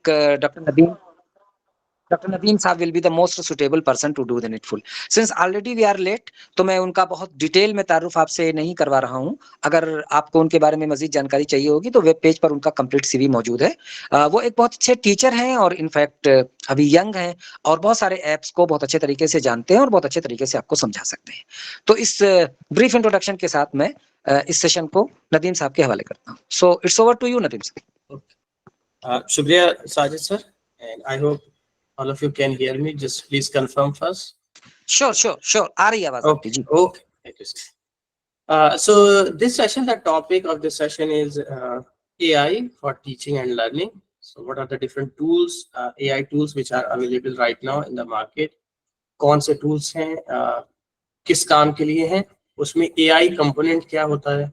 think Dr. Nadeem साहब will be the most suitable person to do the needful. Since already we are late, तो मैं उनका बहुत detail में तारुफ आपसे नहीं करवा रहा हूँ. अगर आपको उनके बारे में मजीद जानकारी चाहिए होगी तो वेब पेज पर उनका कंप्लीट सीवी मौजूद है. वो एक बहुत अच्छे टीचर हैं और इनफैक्ट अभी यंग हैं और बहुत सारे ऐप्स को बहुत अच्छे तरीके से जानते हैं और बहुत अच्छे तरीके से आपको समझा सकते हैं. तो इस ब्रीफ इंट्रोडक्शन के साथ मैं इस सेशन को नदीम साहब के हवाले करता हूँ. So it's over to you Nadeem साहब. शुक्रिया Sajid sir, and I hope all of you can hear me. Just please confirm first. Sure. आ रही है आवाज आपकी जी. Okay. Thank you, sir. So this session, the topic of this session is AI for teaching and learning. So what are the different tools, AI tools which are available right now in the market? कौन से tools हैं, किस काम के लिए हैं, उसमें AI component क्या होता है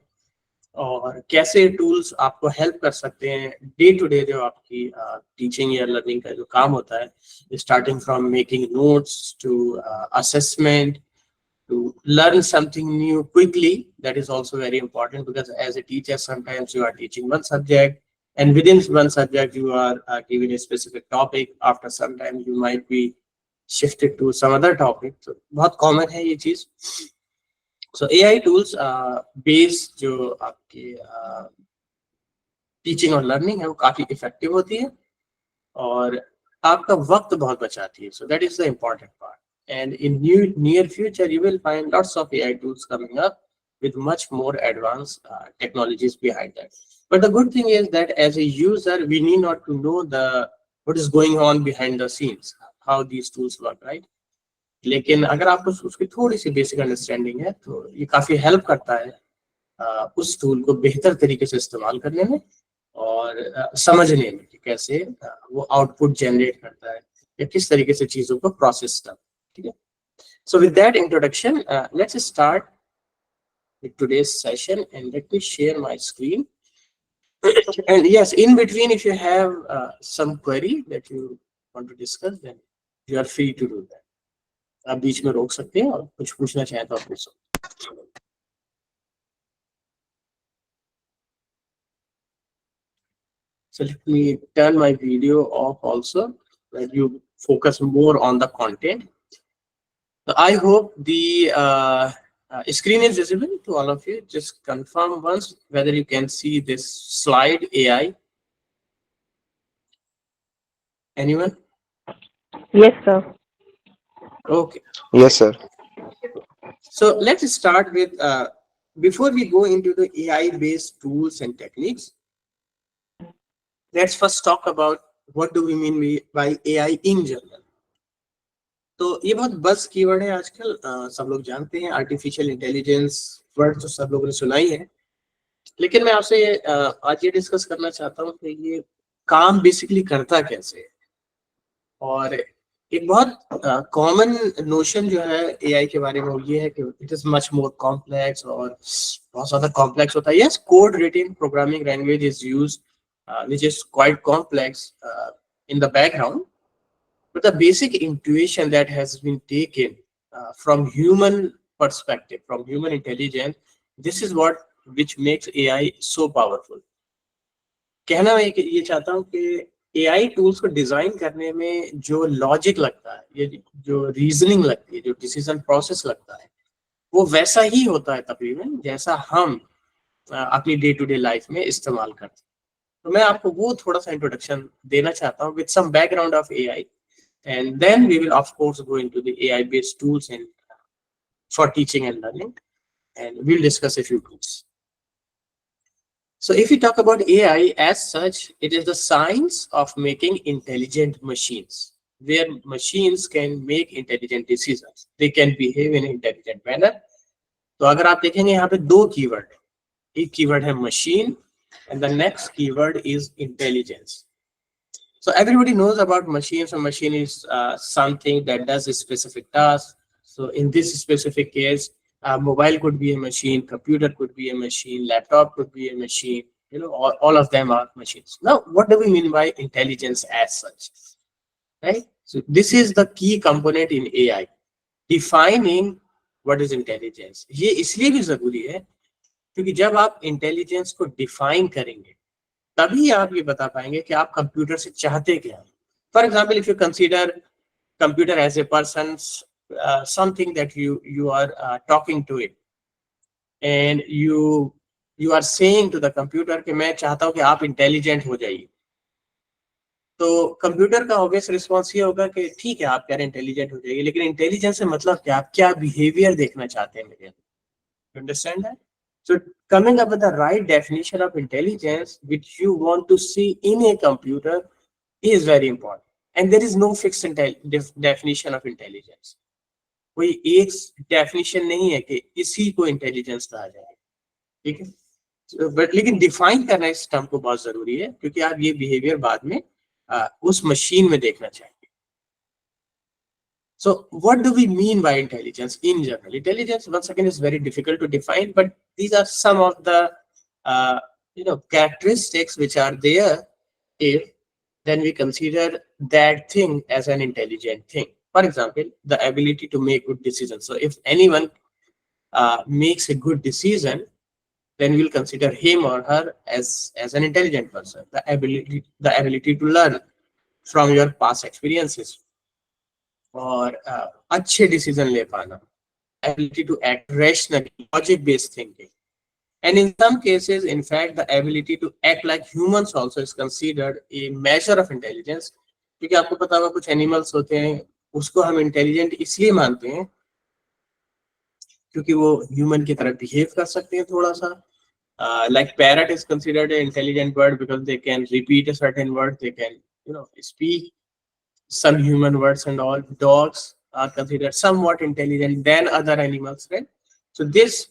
और कैसे टूल्स आपको हेल्प कर सकते हैं डे टू डे जो आपकी टीचिंग या लर्निंग का जो काम होता है, starting from making notes to assessment to learn something new quickly. That is also very important because as a teacher sometimes you are teaching one subject and within one subject you are given a specific topic. After some time you might be shifted to some other topic. So बहुत common है ये चीज. So AI tools based जो आपके teaching और learning है वो काफी इफेक्टिव होती है और आपका वक्त बहुत बचाती है. So that is the important part. And in near future you will find lots of AI tools coming up with much more advanced technologies behind that. But the good thing is that as a user we need not to know what is going on behind the scenes, how these tools work, right? लेकिन अगर आपको उसकी थोड़ी सी basic understanding है तो ये काफी help करता है उस टूल को बेहतर तरीके से इस्तेमाल करने में और समझने में कि कैसे वो आउटपुट जनरेट करता है या किस तरीके से चीजों को प्रोसेस करता है. ठीक है. So with that introduction let's start with today's session and let me share my screen. And yes, in between if you have some query that you want to discuss, then you are free to do that. आप बीच में रोक सकते हैं और कुछ पूछना चाहें तो आप पूछ सकते हैं. So let me turn my video off also, that you focus more on the content. So I hope the screen is visible to all of you. Just confirm once whether you can see this slide AI. Anyone? Yes, sir. Okay. Yes, sir. So let's start with, before we go into the AI based tools and techniques, let's first talk about what do we mean by AI in general. तो ये बहुत बस keyword है आजकल, सब लोग जानते हैं. आर्टिफिशियल इंटेलिजेंस वर्ड तो सब लोगों ने सुना ही है, लेकिन मैं आपसे आज ये डिस्कस करना चाहता हूँ कि ये काम बेसिकली करता कैसे है. और एक बहुत कॉमन नोशन जो है एआई के बारे में वो ये है कि it is much more complex और बहुत ज्यादा कॉम्प्लेक्स होता है. Yes, code written programming language is used which is quite complex in the background, but the basic intuition that has been taken from human perspective, from human intelligence, this is which makes AI so powerful. कहना मैं ये चाहता हूँ कि AI tools को design करने में जो लॉजिक लगता है, ये जो रीजनिंग लगती है, जो डिसीजन प्रोसेस लगता है, वो वैसा ही होता है तकरीबन जैसा हम अपनी डे टू डे लाइफ में इस्तेमाल करते हैं. तो मैं आपको वो थोड़ा सा इंट्रोडक्शन देना चाहता हूँ with some background of AI, and then we will of course go into the AI based tools and for teaching and learning, and we'll discuss a few tools. So if we talk about AI as such, it is the science of making intelligent machines, where machines can make intelligent decisions. They can behave in an intelligent manner. तो अगर आप देखेंगे यहाँ पे दो keyword, एक keyword है machine and the next keyword is intelligence. So everybody knows about machines. A machine is something that does a specific task. So in this specific case, mobile could be a machine, computer could be a machine, laptop could be a machine. You know, all of them are machines. Now, what do we mean by intelligence as such? Right? So this is the key component in AI. Defining what is intelligence. ये इसलिए भी जरूरी है क्योंकि जब आप intelligence को define करेंगे तभी आप ये बता पाएंगे कि आप कंप्यूटर से चाहते क्या हैं. For example, if you consider computer as a person's something that you are talking to it, and you are saying to the computer कि मैं चाहता हूँ कि आप इंटेलिजेंट हो जाइए, तो कंप्यूटर का ऑब्वियस रिस्पॉन्स ये होगा कि ठीक है, आप कह रहे हैं इंटेलिजेंट हो जाइए, लेकिन इंटेलिजेंस से मतलब क्या, आप क्या बिहेवियर देखना चाहते हैं मेरे. You understand that? So coming up with the right definition of intelligence which you want to see in a computer is very important. And there is no fixed definition of intelligence. कोई एक definition नहीं है कि इसी को intelligence कहा जाए, ठीक है. बट लेकिन डिफाइन करना इस टर्म को बहुत जरूरी है, क्योंकि आप ये बिहेवियर बाद में उस मशीन में देखना चाहेंगे. So what do we mean by intelligence in general? Intelligence, once again, is very difficult to define, but these are some of the characteristics which are there if then we consider that thing as an intelligent thing. For example, the ability to make good decisions. So if anyone makes a good decision, then we'll consider him or her as an intelligent person. The ability to learn from your past experiences, और अच्छे decision ले पाना, ability to act rationally, logic based thinking, and in some cases, in fact, the ability to act like humans also is considered a measure of intelligence. क्योंकि आपको पता होगा कुछ animals होते हैं, उसको हम इंटेलिजेंट इसलिए मानते हैं क्योंकि वो ह्यूमन की तरह बिहेव कर सकते हैं थोड़ा सा. Like parrot is considered an intelligent bird because they can repeat a certain word, they can speak some human words and all. Dogs are considered somewhat intelligent than other animals, right? So this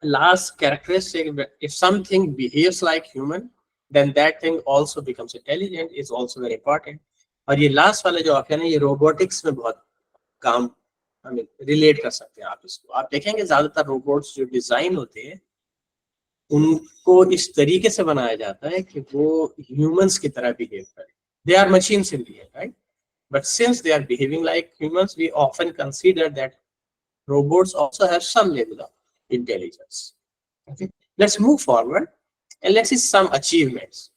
last characteristic, if something behaves like human, then that thing also becomes intelligent, is also very important. और ये last वाला जो option है, ये robotics में बहुत काम relate कर सकते हैं आप इसको. आप देखेंगे ज्यादातर रोबोट्स जो डिजाइन होते हैं उनको इस तरीके से बनाया जाता है कि वो ह्यूमंस की तरह बिहेव करें. They are machines in the end, right? But since they are behaving like humans, we often consider that robots also have some level of intelligence. Okay, let's move forward and let's see some achievements.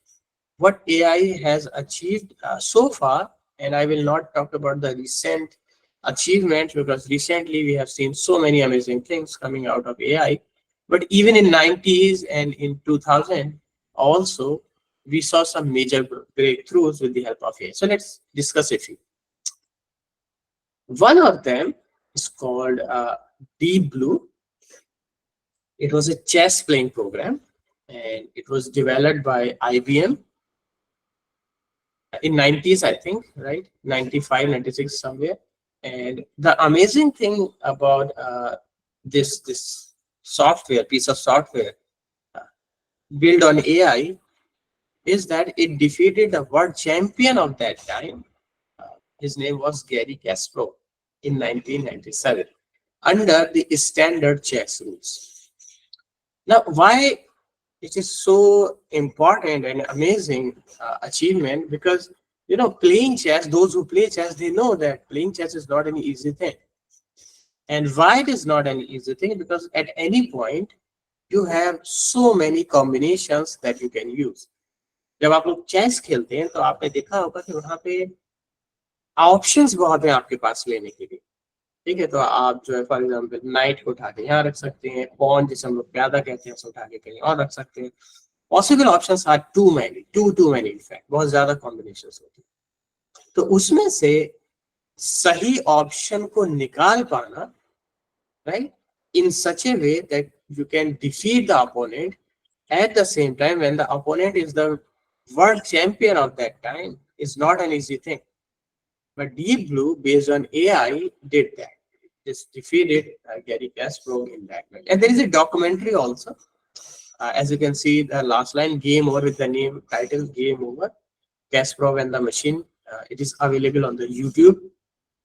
What AI has achieved so far, and I will not talk about the recent achievements because recently we have seen so many amazing things coming out of AI. But even in 90s and in 2000 also, we saw some major breakthroughs with the help of AI. So let's discuss a few. One of them is called Deep Blue. It was a chess playing program, and it was developed by IBM in 90s, I think, right? 95, 96 somewhere. And the amazing thing about this software, piece of software built on AI, is that it defeated the world champion of that time. His name was Gary Kasparov in 1997 under the standard chess rules. Now, why it is so important and amazing achievement? Because playing chess, those who play chess, they know that playing chess is not an easy thing. And why it is not an easy thing? Because at any point you have so many combinations that you can use. जब आप लोग chess खेलते हैं तो आपने देखा होगा कि वहां पे ऑप्शंस बहुत हैं आपके पास लेने के लिए, ठीक है. तो आप जो है फॉर एग्जांपल नाइट को उठा के यहाँ रख सकते हैं, पॉन जिसे हम लोग प्यादा कहते हैं उसे उठा के कहीं और रख सकते हैं. Possible options are too many in fact, बहुत ज्यादा कॉम्बिनेशंस होती हैं. तो उसमें से सही ऑप्शन को निकाल पाना, right, in such a way that you can defeat the opponent at the same time when the opponent is the world champion of that time, is not an easy thing. But Deep Blue, based on AI, did that. Just defeated Gary Kasparov in that way. And there is a documentary also. As you can see, the last line, Game Over, with the name title Game Over, Kasparov and the Machine. It is available on the YouTube.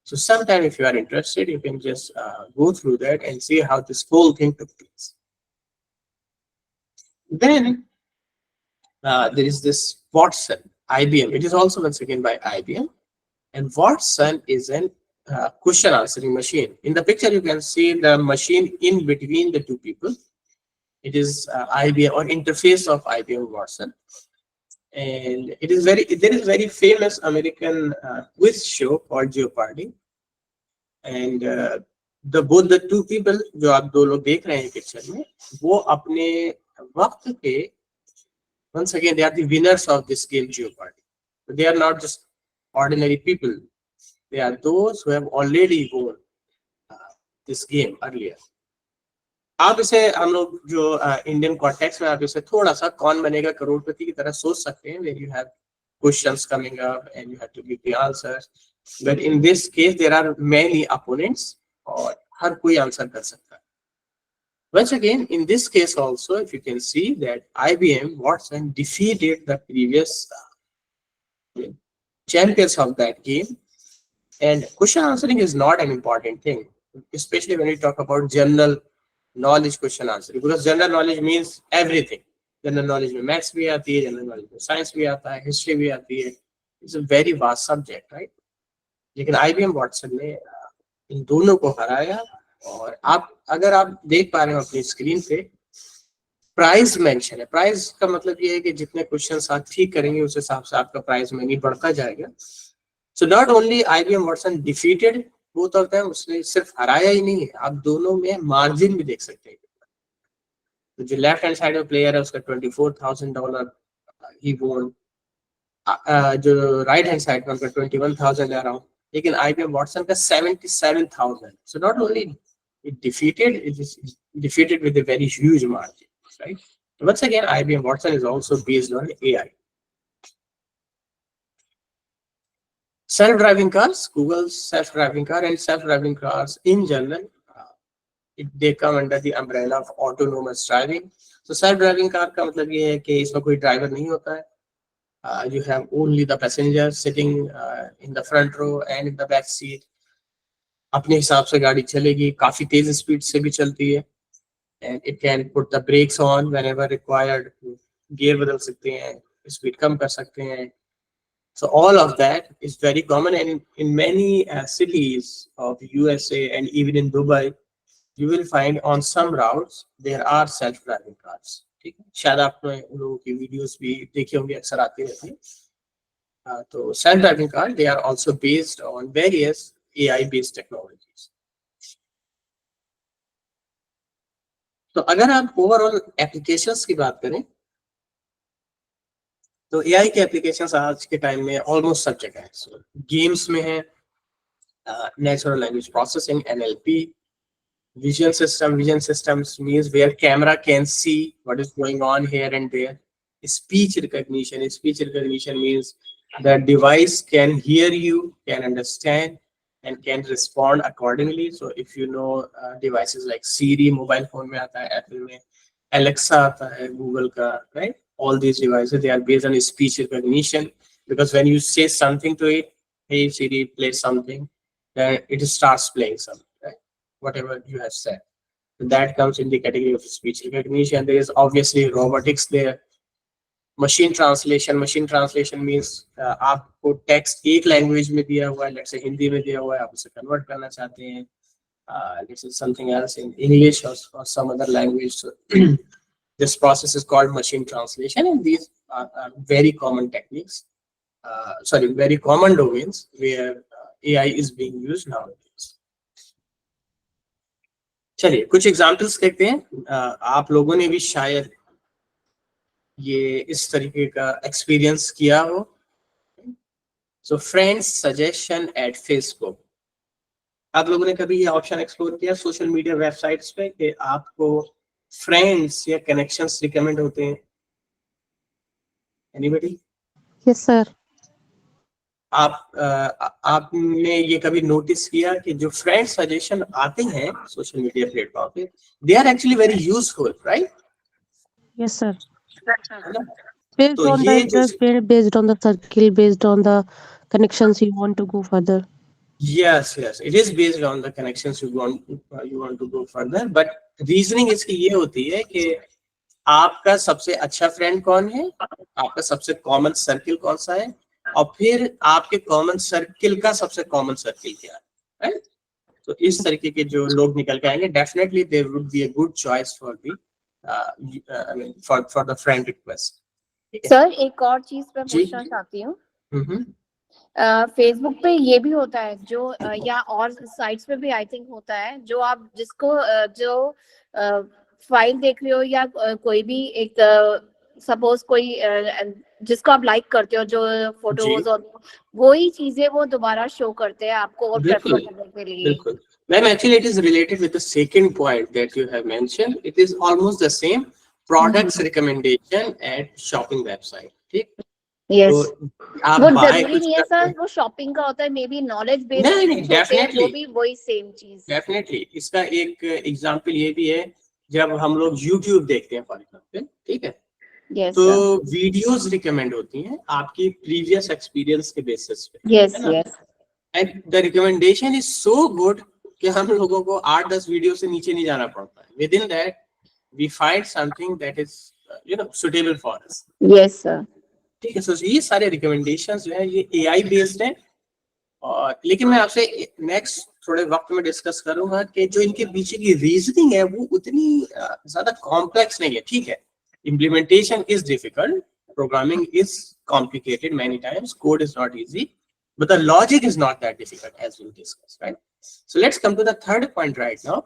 So sometime if you are interested, you can just go through that and see how this whole thing took place. Then there is this Watson, IBM. It is also once again by IBM. And Watson is an question answering machine. In the picture, you can see the machine in between the two people. It is IBM or interface of IBM Watson. and there is very famous American quiz show called Jeopardy, and the two people जो आप दो लोग देख रहे हैं picture में, वो अपने वक्त के, once again, they are the winners of this game Jeopardy. They are not just ordinary people. They are those who have already won this game earlier. आप इसे हम लोग जो इंडियन कॉन्टेक्स्ट में आप इसे थोड़ा सा कौन बनेगा करोड़पति की तरह सोच सकते हैं, where you have questions coming up and you have to give the answers, but in this case there are many opponents और हर कोई आंसर कर सकता है. Once again, in this case also, if you can see that IBM Watson defeated the previous champions of that game, and question answering is not an important thing, especially when we talk about general knowledge question answering, because general knowledge means everything. General knowledge में maths भी आती है, general knowledge में science भी आता है, history भी आती है. It's a very vast subject, right? लेकिन IBM Watson ने इन दोनों को हराया, और आप अगर आप देख पा रहे हो अपनी स्क्रीन पे, प्राइस मेंशन है. प्राइस का मतलब ये है कि जितने क्वेश्चंस आप ठीक करेंगे उस हिसाब से आपका प्राइस मनी बढ़ता जाएगा. So not only IBM Watson defeated both of them, उसने सिर्फ हराया ही नहीं है, आप दोनों में मार्जिन भी देख सकते हैं. तो जो लेफ्ट हैंड साइड में प्लेयर है उसका $24,000 ही वोन, जो राइट हैंड साइड में उनका 21,000 अराउंड, लेकिन IBM Watson का 77,000. So not only it is defeated with a very huge margin, right? Once again, IBM Watson is also based on AI. Self-driving cars, Google's self-driving car and self-driving cars in general, they come under the umbrella of autonomous driving. So self-driving car का मतलब ये है कि इसमें कोई driver नहीं होता है. You have only the passenger sitting in the front row and in the back seat. अपने हिसाब से गाड़ी चलेगी, काफी तेज स्पीड से भी चलती है, and it can put the brakes on whenever required. Gear बदल सकते हैं, स्पीड कम कर सकते हैं. So all of that is very common, and in many cities of USA and even in Dubai, you will find on some routes there are self-driving cars. ठीक है, शायद आपने उन लोगों की वीडियोस भी देखी होंगी, अक्सर आती रहती हैं. तो self-driving car, they are also based on various AI-based technologies. तो अगर आप ओवरऑल एप्लीकेशंस की बात करें तो AI के एप्लीकेशंस आज के टाइम में ऑलमोस्ट सब जगह है. So, गेम्स में है, natural language processing NLP, vision systems means where camera can see what is going on here and there. Speech recognition means the device can hear you, can understand and can respond accordingly. So if you know devices like Siri, mobile phone में आता है, Apple में Alexa आता है, Google का, right? All these devices, they are based on speech recognition, because when you say something to it, hey Siri, play something, then it starts playing something, right? Whatever you have said. So that comes in the category of speech recognition. There is obviously robotics there. Machine translation means आपको text एक language में दिया हुआ है, let's say Hindi में दिया हुआ है, आप उसे कन्वर्ट करना चाहते हैं, लेट्स से समथिंग एल्स इन इंग्लिश और some other language. This process is called machine translation, and these are very common techniques, very common domains where AI is being used nowadays. चलिए कुछ एग्जांपल्स देखते हैं. आप लोगों ने भी शायद ये इस तरीके का एक्सपीरियंस किया हो. So friends suggestion at Facebook. आप लोगों ने कभी ये ऑप्शन एक्सप्लोर किया सोशल मीडिया वेबसाइट्स पे कि आपको फ्रेंड्स या कनेक्शंस रिकमेंड होते हैं? एनीबॉडी? Yes sir. आपने ये कभी नोटिस किया कि जो फ्रेंड सजेशन आते हैं सोशल मीडिया प्लेटफॉर्म पे, they are actually very useful, right? Yes sir. Based on the interest, based on the circle, based on the connections you want to go further. Yes, it is based on the connections you want to go further, but reasoning इसकी ये होती है कि आपका सबसे अच्छा friend कौन है, आपका सबसे कॉमन सर्किल कौन सा है, और फिर आपके कॉमन सर्किल का सबसे कॉमन सर्किल क्या है, राइट? तो इस तरीके के जो लोग निकल के आएंगे, definitely there would be a good choice for the for the friend request. Sir एक और चीज मैं जी। पूछना चाहती हूँ, हम्म। फेसबुक पे ये भी होता है जो या और साइट्स पे भी आई थिंक होता है, जो आप जिसको जो फाइल देख रहे हो या कोई भी एक सपोज कोई जिसको आप लाइक करते हो, जो फोटोज और वही चीजें वो दोबारा शो करते हैं आपको और प्रेफर करने के लिए। बिल्कुल ma'am, actually it is related with the second point that you have mentioned. It is almost the same products recommendation at shopping website. ठीक. यस, तो आप वो बाय जरूरी कुछ नहीं है करते सर हैं. वो शॉपिंग का होता है, मे बी नॉलेज बेस्ड नहीं नहीं, होते हैं, वो डेफिनेटली भी वही सेम चीज। डेफिनेटली. इसका एक एग्जांपल ये भी है, जब हम लोग YouTube देखते हैं फॉर एग्जांपल, ठीक है, यस तो सर, वीडियोस रिकमेंड होती हैं आपकी प्रीवियस एक्सपीरियंस के बेसिस पे, यस है ना. Yes, and the recommendation is so good कि हम लोगों को 8-10 वीडियो से नीचे नहीं जाना पड़ता है. Within that we find something that is suitable for us. Yes sir. ठीक है. सो ये सारे रिकमेंडेशंस जो है ये एआई बेस्ड है. और लेकिन मैं आपसे नेक्स्ट थोड़े वक्त में डिस्कस करूंगा कि जो इनके पीछे की रीजनिंग है वो उतनी ज्यादा कॉम्प्लेक्स नहीं है. ठीक है, implementation is difficult, programming is complicated many times, code is not easy, but the logic is not that difficult as we discussed, right? So let's come to the third point right now,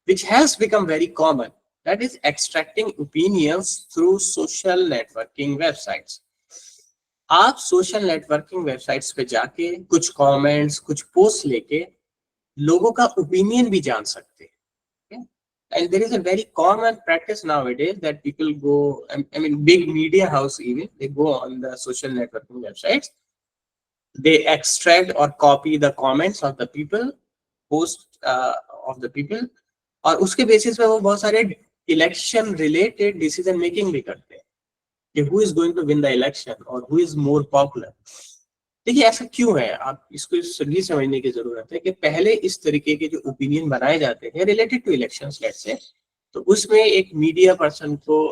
which has become very common, that is extracting opinions through social networking websites. आप social networking websites पे जाके कुछ comments, कुछ post लेके लोगों का opinion भी जान सकते हैं. And there is a very common practice nowadays that people go, I mean, big media house even, they go on the social networking websites, they extract or copy the comments of the people, post of the people, और उसके basis पे वो बहुत सारे election related decision making भी करते हैं कि who is going to win the election और हु इज मोर पॉपुलर. देखिए ऐसा क्यों है, आप इसको सही समझने की जरूरत है कि पहले इस तरीके के जो ओपिनियन बनाए जाते हैं related to elections let's say, तो उसमें एक मीडिया पर्सन को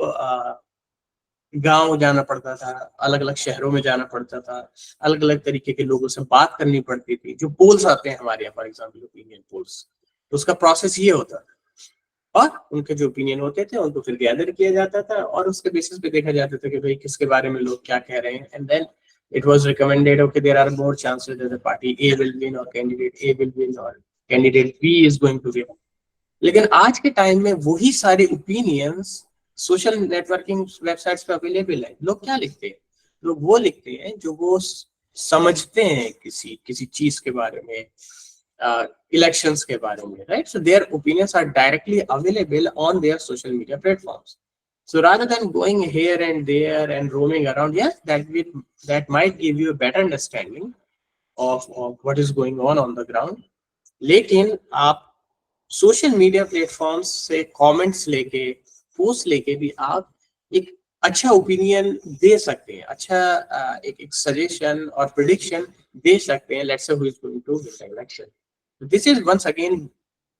गांव जाना पड़ता था, अलग अलग शहरों में जाना पड़ता था, अलग अलग तरीके के लोगों से बात करनी पड़ती थी. जो पोल्स आते हैं हमारे यहाँ फॉर एग्जाम्पल ओपिनियन पोल्स, तो उसका प्रोसेस ये होता था, और उनके जो ओपिनियन होते थे उनको फिर गैदर किया जाता था और उसके बेसिस पे देखा जाता था कि भाई किसके बारे में लोग क्या कह रहे हैं. And then it was recommended, okay, there are more chances that the party A will win or candidate A will win or candidate B is going to win. लेकिन आज के टाइम में वही सारे ओपिनियंस सोशल नेटवर्किंग वेबसाइट्स पे available है. लोग क्या लिखते हैं, लोग वो लिखते हैं जो वो समझते हैं किसी चीज के बारे में, इलेक्शंस के बारे में, right. So their opinions are directly available on their social media platforms. So rather than going here and there and roaming around, yes, that might give you a better understanding of what is going on the ground. लेकिन आप social media platforms से comments लेके, post लेके भी आप एक अच्छा opinion दे सकते हैं, अच्छा एक सजेशन और प्रेडिक्शन दे सकते हैं. Let's say who is going to win the election. This is once again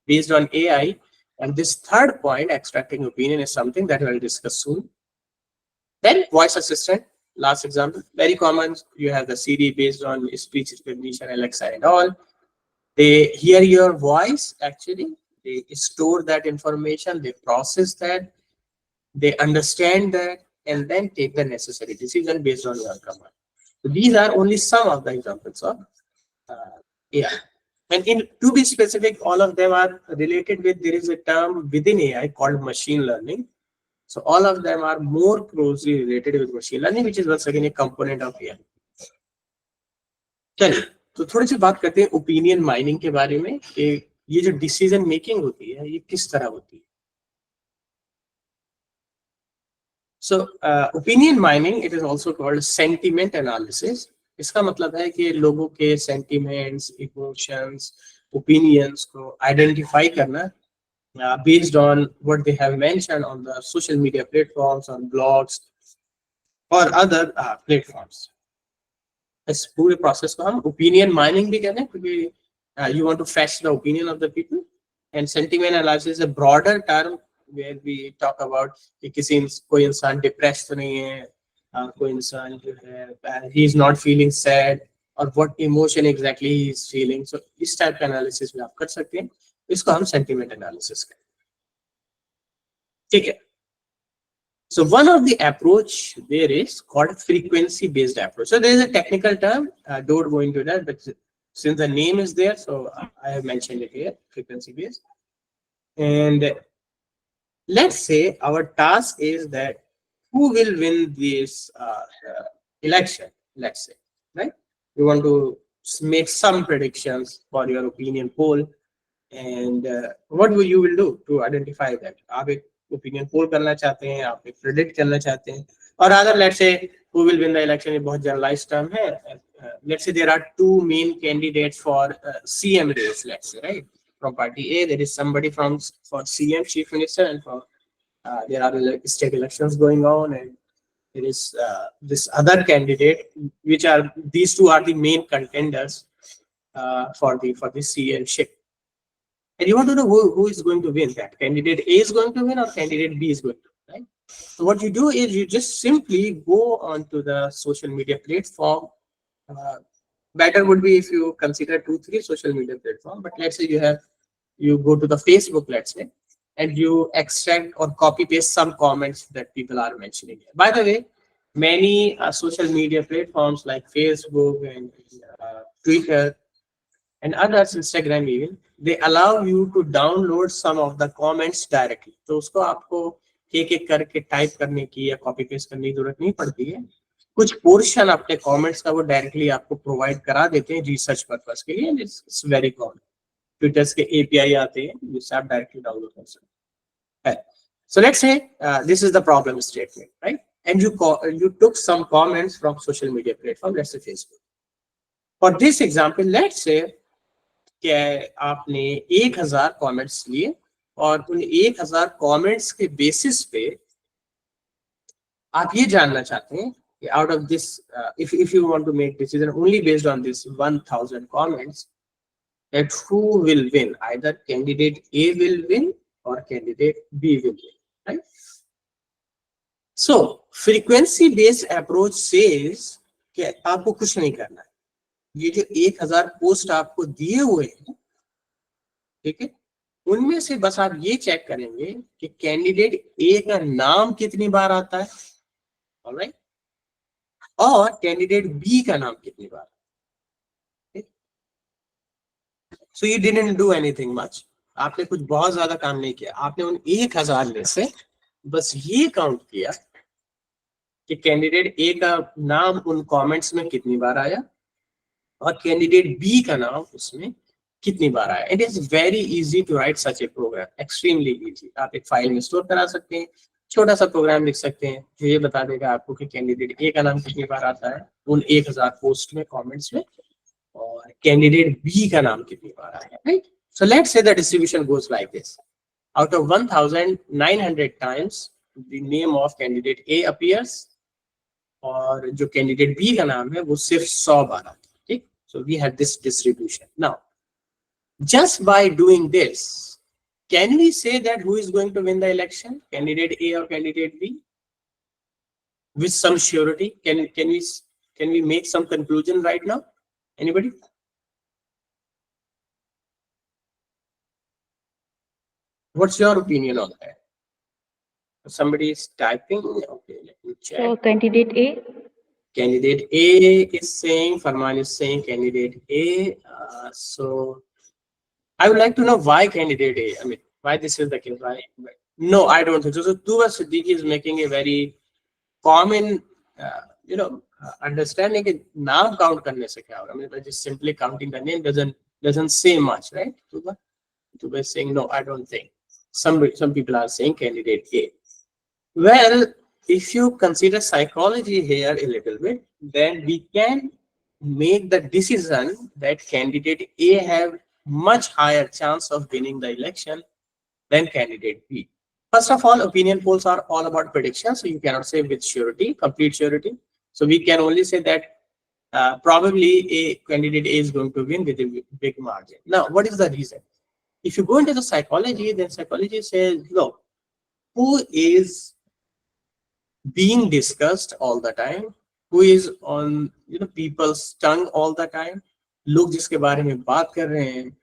based on AI. And this third point, extracting opinion, is something that we'll discuss soon. Then voice assistant, last example, very common. You have the Siri based on speech recognition, Alexa and all. They hear your voice, actually. They store that information, they process that, they understand that, and then take the necessary decision based on your command. So these are only some of the examples of AI. And to be specific, all of them are related with, there is a term within AI called machine learning. So all of them are more closely related with machine learning, which is once again a component of AI. चलिए, तो थोड़ी सी बात करते हैं opinion mining के बारे में कि ये जो डिसीजन मेकिंग होती है ये किस तरह होती है. So opinion mining, it is also called sentiment analysis. इसका मतलब है कि लोगों के सेंटिमेंट्स, इमोशंस, ओपिनियंस को आइडेंटिफाई करना based on what they have mentioned on the social media platforms, on blogs or other platforms. इस पूरे प्रोसेस को हम ओपिनियन माइनिंग भी कहते हैं क्योंकि you want to fetch the opinion of the people. And sentiment analysis is a broader term where we talk about कि कोई इंसान डिप्रेस तो नहीं है, कोई इंसान जो है he is not feeling sad और what emotion exactly he is feeling. So इस टाइप का एनालिसिस भी आप कर सकते हैं. इसको हम सेंटिमेंट एनालिसिस कहते हैं. ठीक है. So one of the approach there is called frequency based approach. So there is a technical term, don't go into that, but since the name is there, so I have mentioned it here, frequency based. And let's say our task is that who will win this election, let's say, right? You want to make some predictions for your opinion poll, and what will you will do to identify that? आप एक opinion poll करना चाहते हैं, आप एक predict करना चाहते हैं, और other, let's say, who will win the election, ये बहुत generalized term है. Let's say there are two main candidates for CM race, let's say, right? From party A, there is somebody for CM, chief minister, and for there are state elections going on, and there is this other candidate, which are these two are the main contenders for the CM ship. And you want to know who is going to win. That candidate A is going to win or candidate B is going to win, right? So what you do is you just simply go onto the social media platform. Better would be if you consider 2-3 social media platform, but let's say you go to the Facebook, let's say, and you extract or copy paste some comments that people are mentioning. By the way, many social media platforms like Facebook and Twitter and others, Instagram even, they allow you to download some of the comments directly. तो उसको आपको एक करके type करने की या copy paste करने की जरूरत नहीं पड़ती है. कुछ पोर्शन अपने कमेंट्स का वो डायरेक्टली आपको प्रोवाइड करा देते हैं रिसर्च पर्पस के लिए. It's very common. ट्विटर के एपीआई आते हैं जिससे आप डायरेक्टली डाउनलोड कर सकते हैं. So let's say this is the problem statement, right? And you took some comments from social media platform, let's say Facebook. For this example, let's say कि आपने 1000 कमेंट्स लिए और उन 1000 कमेंट्स के बेसिस पे आप ये जानना चाहते हैं कि out of this if you want to make decision only based on this 1000 comments, that who will win, either candidate A will win or candidate B will win, right? So frequency based approach says कि आपको कुछ नहीं करना है. ये जो 1000 post आपको दिए हुए हैं, ठीक है, उनमें से बस आप ये चेक करेंगे कि कैंडिडेट ए का नाम कितनी बार आता है, ऑलराइट, और कैंडिडेट बी का नाम कितनी बार. So you didn't do anything much. आपने कुछ बहुत ज्यादा काम नहीं किया. आपने उन 1000 में से बस ये काउंट किया कि कैंडिडेट ए का नाम उन कमेंट्स में कितनी बार आया और कैंडिडेट बी का नाम उसमें कितनी बार आया. It is very easy to write such a program, extremely easy. आप एक फाइल में स्टोर करा सकते हैं, छोटा सा प्रोग्राम लिख सकते हैं जो ये बता देगा आपको कि कैंडिडेट ए का नाम कितनी बार आता है उन 1000 पोस्ट में, कमेंट्स में, और कैंडिडेट बी का नाम कितनी बार आया, right. So let's say the distribution goes like this. Out of 1900 times the name of candidate A appears, और जो कैंडिडेट बी का नाम है वो सिर्फ 100 बार आता है. So we have this distribution. Now, just by doing this, can we say that who is going to win the election, candidate A or candidate B, with some surety? Can we make some conclusion right now? Anybody? What's your opinion on that? Somebody is typing. Okay, let me check. So candidate A. Candidate A is saying, Farman is saying candidate A. So I would like to know why candidate A. I mean, why this is the case? Why? No, I don't think so. So Tuba Siddiqui is making a very common, understanding. कि नाम count करने से क्या होगा? I mean, just simply counting the name doesn't say much, right? Tuba is saying no, I don't think. Some people are saying candidate A. Well, if you consider psychology here a little bit, then we can make the decision that candidate A have much higher chance of winning the election than candidate B. First of all, opinion polls are all about predictions, so you cannot say with surety, complete surety. So we can only say that probably candidate A is going to win with a big margin. Now, what is the reason? If you go into the psychology, then psychology says, look, who is being discussed all the time, who is on people's tongue all the time, लोग जिसके बारे में बात कर रहे हैं,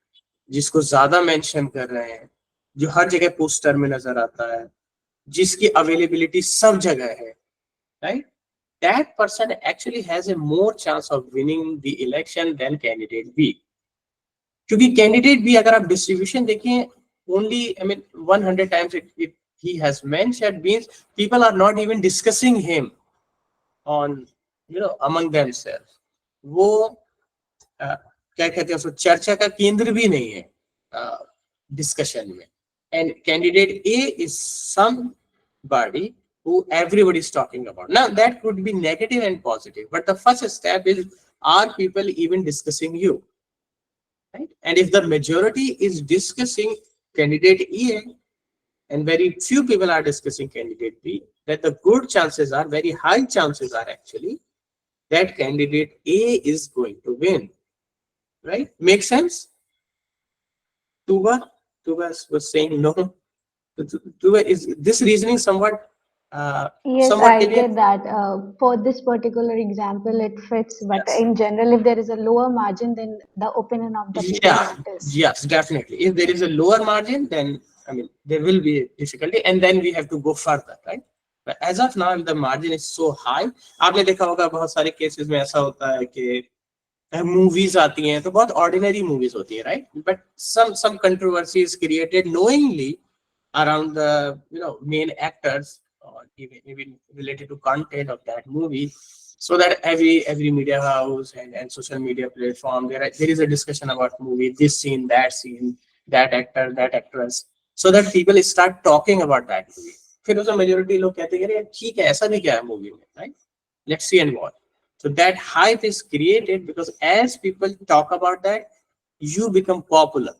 जिसको ज्यादा मेंशन कर रहे हैं, जो हर जगह पोस्टर में नजर आता है, जिसकी availability सब जगह है, right? That person actually has a more chance of winning the election than candidate B. क्योंकि candidate B अगर आप distribution देखें, only I mean 100 times it he has mentioned means people are not even discussing him on among themselves. वो क्या कहते हैं उसको, चर्चा का केंद्र भी नहीं है डिस्कशन में. And candidate A is somebody who everybody is talking about. Now that could be negative and positive, but the first step is, are people even discussing you, right? And if the majority is discussing candidate A and very few people are discussing candidate B, that the good chances are, very high chances are actually, that candidate A is going to win, right? Make sense? Tuba was saying no. Tuba, is this reasoning somewhat Yes, somewhat I clear? get that. For this particular example, it fits. But Yes. in general, if there is a lower margin, then the opinion of the people matters. Yes, definitely. If there is a lower margin, then I mean there will be a difficulty, and then we have to go further, right? But as of now, if the margin is so high, आपने देखा होगा बहुत सारे cases में ऐसा होता है कि movies आती हैं तो बहुत ordinary movies होती है, right? But some controversy is created knowingly around the main actors, or even related to content of that movie, so that every media house and social media platform, there is a discussion about movie, this scene, that actor, that actress, so that people start talking about that movie. फिर उस majority लोग कहते हैं यार ठीक है ऐसा भी क्या है movie में, right? Let's see and watch. So that hype is created because as people talk about that, you become popular.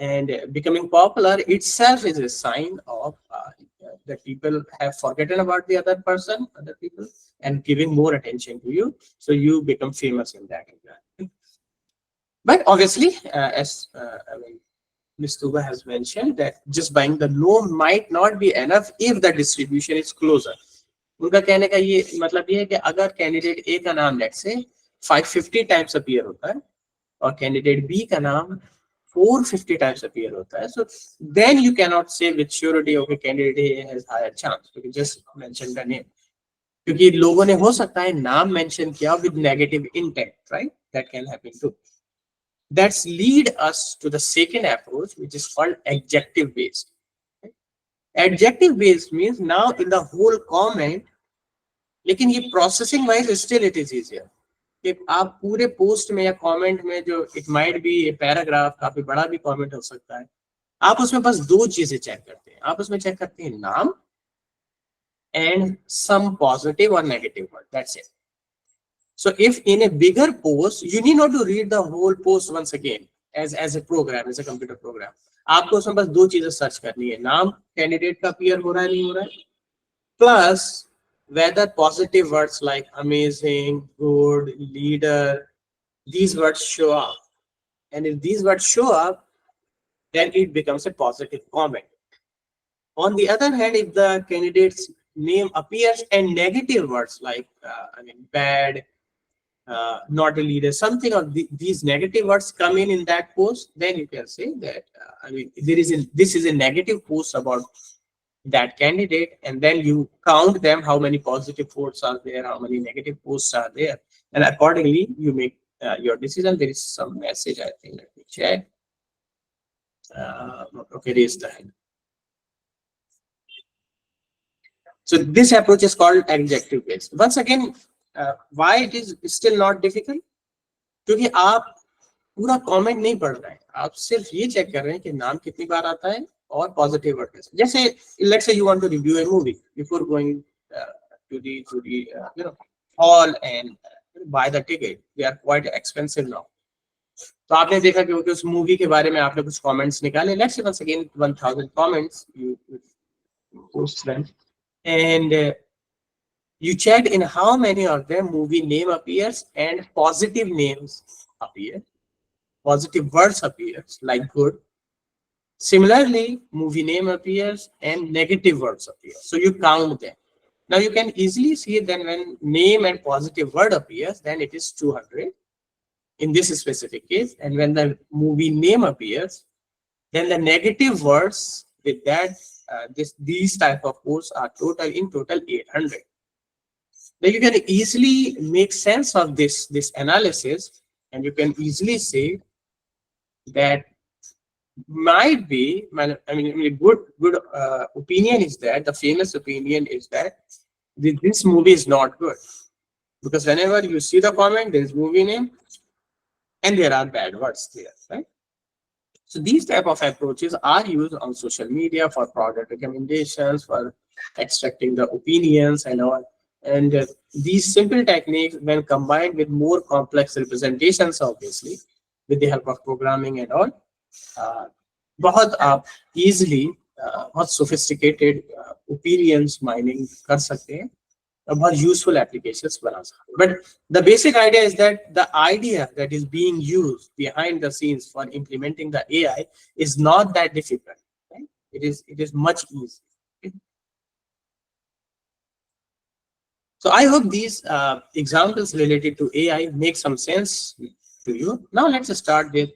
And becoming popular itself is a sign of that people have forgotten about the other people, and giving more attention to you. So you become famous in that area. But obviously, as Ms. Tuba has mentioned, that just buying the loan might not be enough if the distribution is closer. उनका कहने का ये मतलब ये है कि अगर candidate ए का नाम लेट से 550 टाइम्स अपीयर होता है और कैंडिडेट बी का नाम 450 times appear hota hai, so then you cannot say with surety okay candidate A has higher chance because just mention the name. क्योंकि लोगों ने हो सकता है नाम mention किया with negative intent, right? That can happen too. That's lead us to the second approach, which is called adjective based. Adjective based means now in the whole comment, लेकिन ये processing wise still it is easier. कि आप पूरे post में या comment में जो it might be a paragraph, काफी बड़ा भी कमेंट हो सकता है, आप उसमें बस दो चीजें चेक करते हैं. आप उसमें चेक करते हैं नाम एंड सम पॉजिटिव और negative word, that's it. So if in a bigger post you need not to read the whole post once again as a program, as a computer program. आपको उसमें बस दो चीजें search करनी है, नाम candidate का अपीयर हो रहा है नहीं हो रहा है, plus whether positive words like amazing, good, leader, these words show up. And if these words show up, then it becomes a positive comment. On the other hand, if the candidate's name appears and negative words like bad, not a leader, something of these negative words come in that post, then you can say that this is a negative post about that candidate, and then you count them, how many positive votes are there, how many negative posts are there, and accordingly you make your decision. There is some message, I think, let me check. Okay, raise the hand. So this approach is called adjective based. Once again, why it is still not difficult? क्योंकि आप पूरा comment नहीं पढ़ रहे हैं, आप सिर्फ ये चेक कर रहे हैं कि नाम कितनी बार आता है और पॉजिटिव वर्ड. जैसे let's say you want to review a movie before going to the hall and buy the ticket. They are quite expensive now. तो आपने देखा कि उस मूवी के बारे में आपने कुछ कमेंट्स निकाले. Let's say once again 1000 comments you post them, and you checked in how many of them movie name appears and positive names appear, positive words appears like good. Similarly, movie name appears and negative words appear. So you count them. Now you can easily see then when name and positive word appears, then it is 200 in this specific case. And when the movie name appears, then the negative words with that these type of courses are in total 800. Then you can easily make sense of this analysis, and you can easily say that might be, I mean, good opinion is that, the famous opinion is that this movie is not good, because whenever you see the comment, there is movie name and there are bad words there, right? So these type of approaches are used on social media for product recommendations, for extracting the opinions and all. And these simple techniques, when combined with more complex representations, obviously, with the help of programming and all, बहुत आप easily बहुत sophisticated opinions mining कर सकते हैं, बहुत useful applications बना सकते हैं. But the basic idea is that the idea that is being used behind the scenes for implementing the AI is not that difficult. Right? It is much easier. Okay? So I hope these examples related to AI make some sense to you. Now let's start with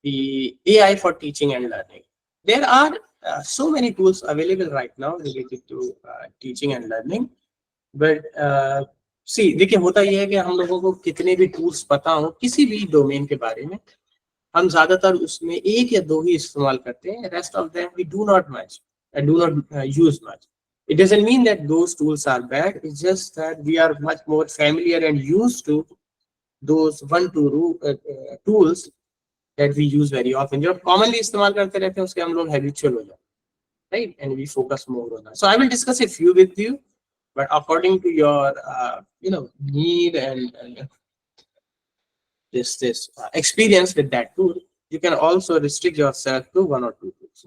the AI for teaching and learning. There are so many tools available right now related to teaching and learning. But see, देखिए होता यह है कि हम लोगों को कितने भी टूल्स पता हो किसी भी डोमेन के बारे में, हम ज्यादातर उसमें एक या दो ही इस्तेमाल करते हैं. Rest of them we do not use much. It doesn't mean that those tools are bad. It's just that we are much more familiar and used to those tools that we use very often. जो commonly इस्तेमाल करते रहते हैं उसके हम लोग habitual हो जाते हैं, right? And we focus more on that. So I will discuss a few with you, but according to your need and this experience with that tool, you can also restrict yourself to one or two tools.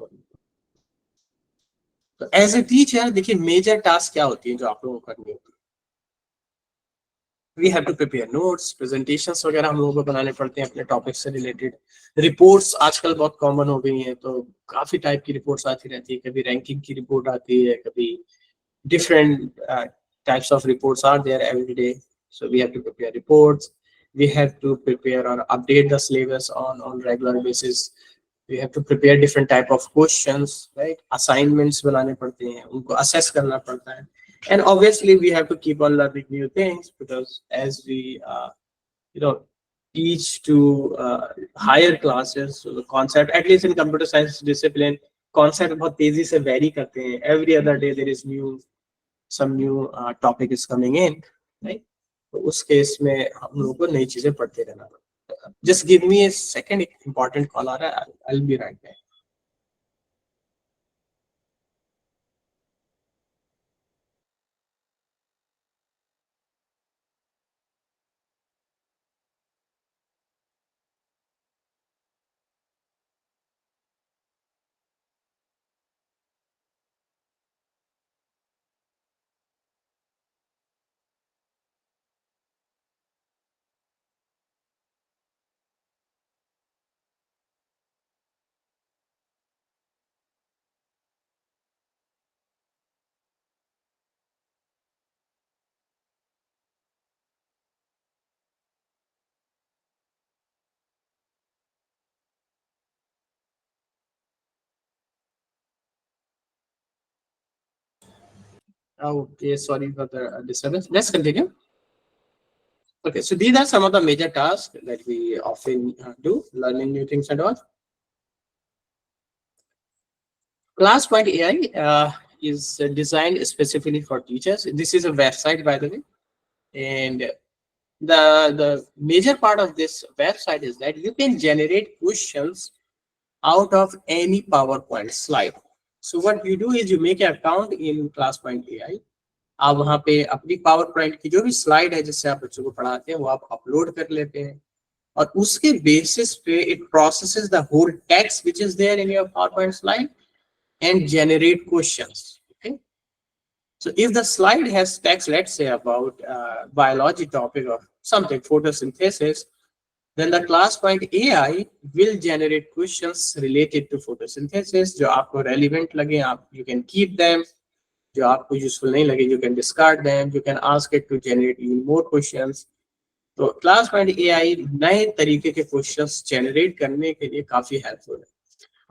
So as a teacher, देखिए major task क्या होती है जो आप लोगों को करनी होती है. We have to prepare notes, presentations वगैरह हम लोगों को बनाने पड़ते हैं अपने टॉपिक से रिलेटेड. रिपोर्ट्स आजकल बहुत कॉमन हो गई हैं, तो काफी टाइप की रिपोर्ट्स आती रहती है. कभी रैंकिंग की रिपोर्ट आती है, कभी different types of reports are there every day. So we have to prepare reports. We have to prepare or update the syllabus on regular basis. We have to prepare different type of questions, right? Assignments बनाने पड़ते हैं, उनको assess करना पड़ता है. And obviously we have to keep on learning new things, because as we teach to higher classes, so the concept, at least in computer science discipline, concept बहुत तेजी से vary करते हैं. Every other day there is some new topic is coming in, right? तो उस case में हम लोगों को नई चीजें पढ़ते रहना पड़ता. Just give me a second, important call आ रहा है. I'll be right back. Okay, sorry for the disturbance. Let's continue. Okay, so these are some of the major tasks that we often do, learning new things and all. ClassPoint AI is designed specifically for teachers. This is a website, by the way, and the major part of this website is that you can generate questions out of any PowerPoint slide. So what you do is you make an account in ClassPoint AI. आप वहाँ पे अपनी PowerPoint की जो भी slide है जिससे आप बच्चों को पढ़ाते हैं वो आप अपलोड कर लेते हैं, और उसके बेसिस पे it processes the whole text which is there in your PowerPoint slide and generate questions. Okay, so if the slide has text, let's say about biology topic or something, photosynthesis, then the ClassPoint AI will generate questions related to photosynthesis जो आपको relevant लगे, आप you can keep them. जो आपको useful नहीं लगे, you can discard them. You can ask it to generate even more questions. तो ClassPoint AI नए तरीके के क्वेश्चंस जनरेट करने के लिए काफी हेल्पफुल है.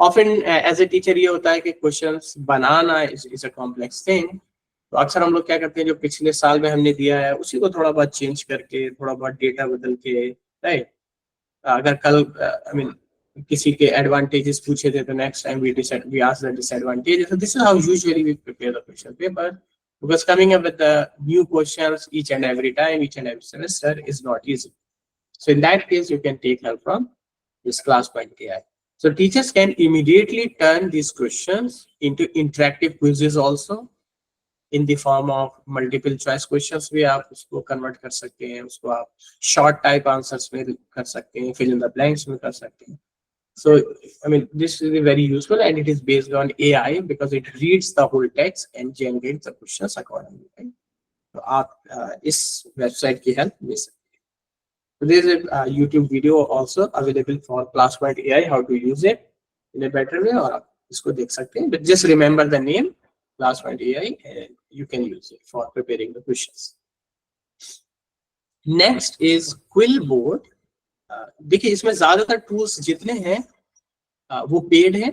ऑफन एज ए टीचर ये होता है कि questions banana is a complex thing, तो अक्सर हम लोग क्या करते हैं, जो पिछले साल में हमने दिया है उसी को थोड़ा बहुत चेंज करके, थोड़ा बहुत डेटा बदल के, राइट। अगर कल आई मीन किसी के एडवांटेजेस पूछे थे तो next time we ask the disadvantages. So this is how usually we prepare the question paper, because coming up with the new questions each and every time, each and every semester is not easy. So in that case, you can take help from this class.ai. So teachers can immediately turn these questions into interactive quizzes also, in the form of multiple choice questions भी आप उसको convert कर सकते हैं, उसको आप short type answers में कर सकते हैं, fill in the blanks में कर सकते हैं. So I mean this is very useful, and it is based on AI because it reads the whole text and generates the questions accordingly. Right? तो आप इस website की help ले सकते हैं. So there is a YouTube video also available for class.ai how to use it in a better way, और आप इसको देख सकते हैं. But just remember the name class.ai and you can use it for preparing the questions. Next is Quillboard. देखिए इसमें ज्यादातर tools जितने हैं वो पेड है,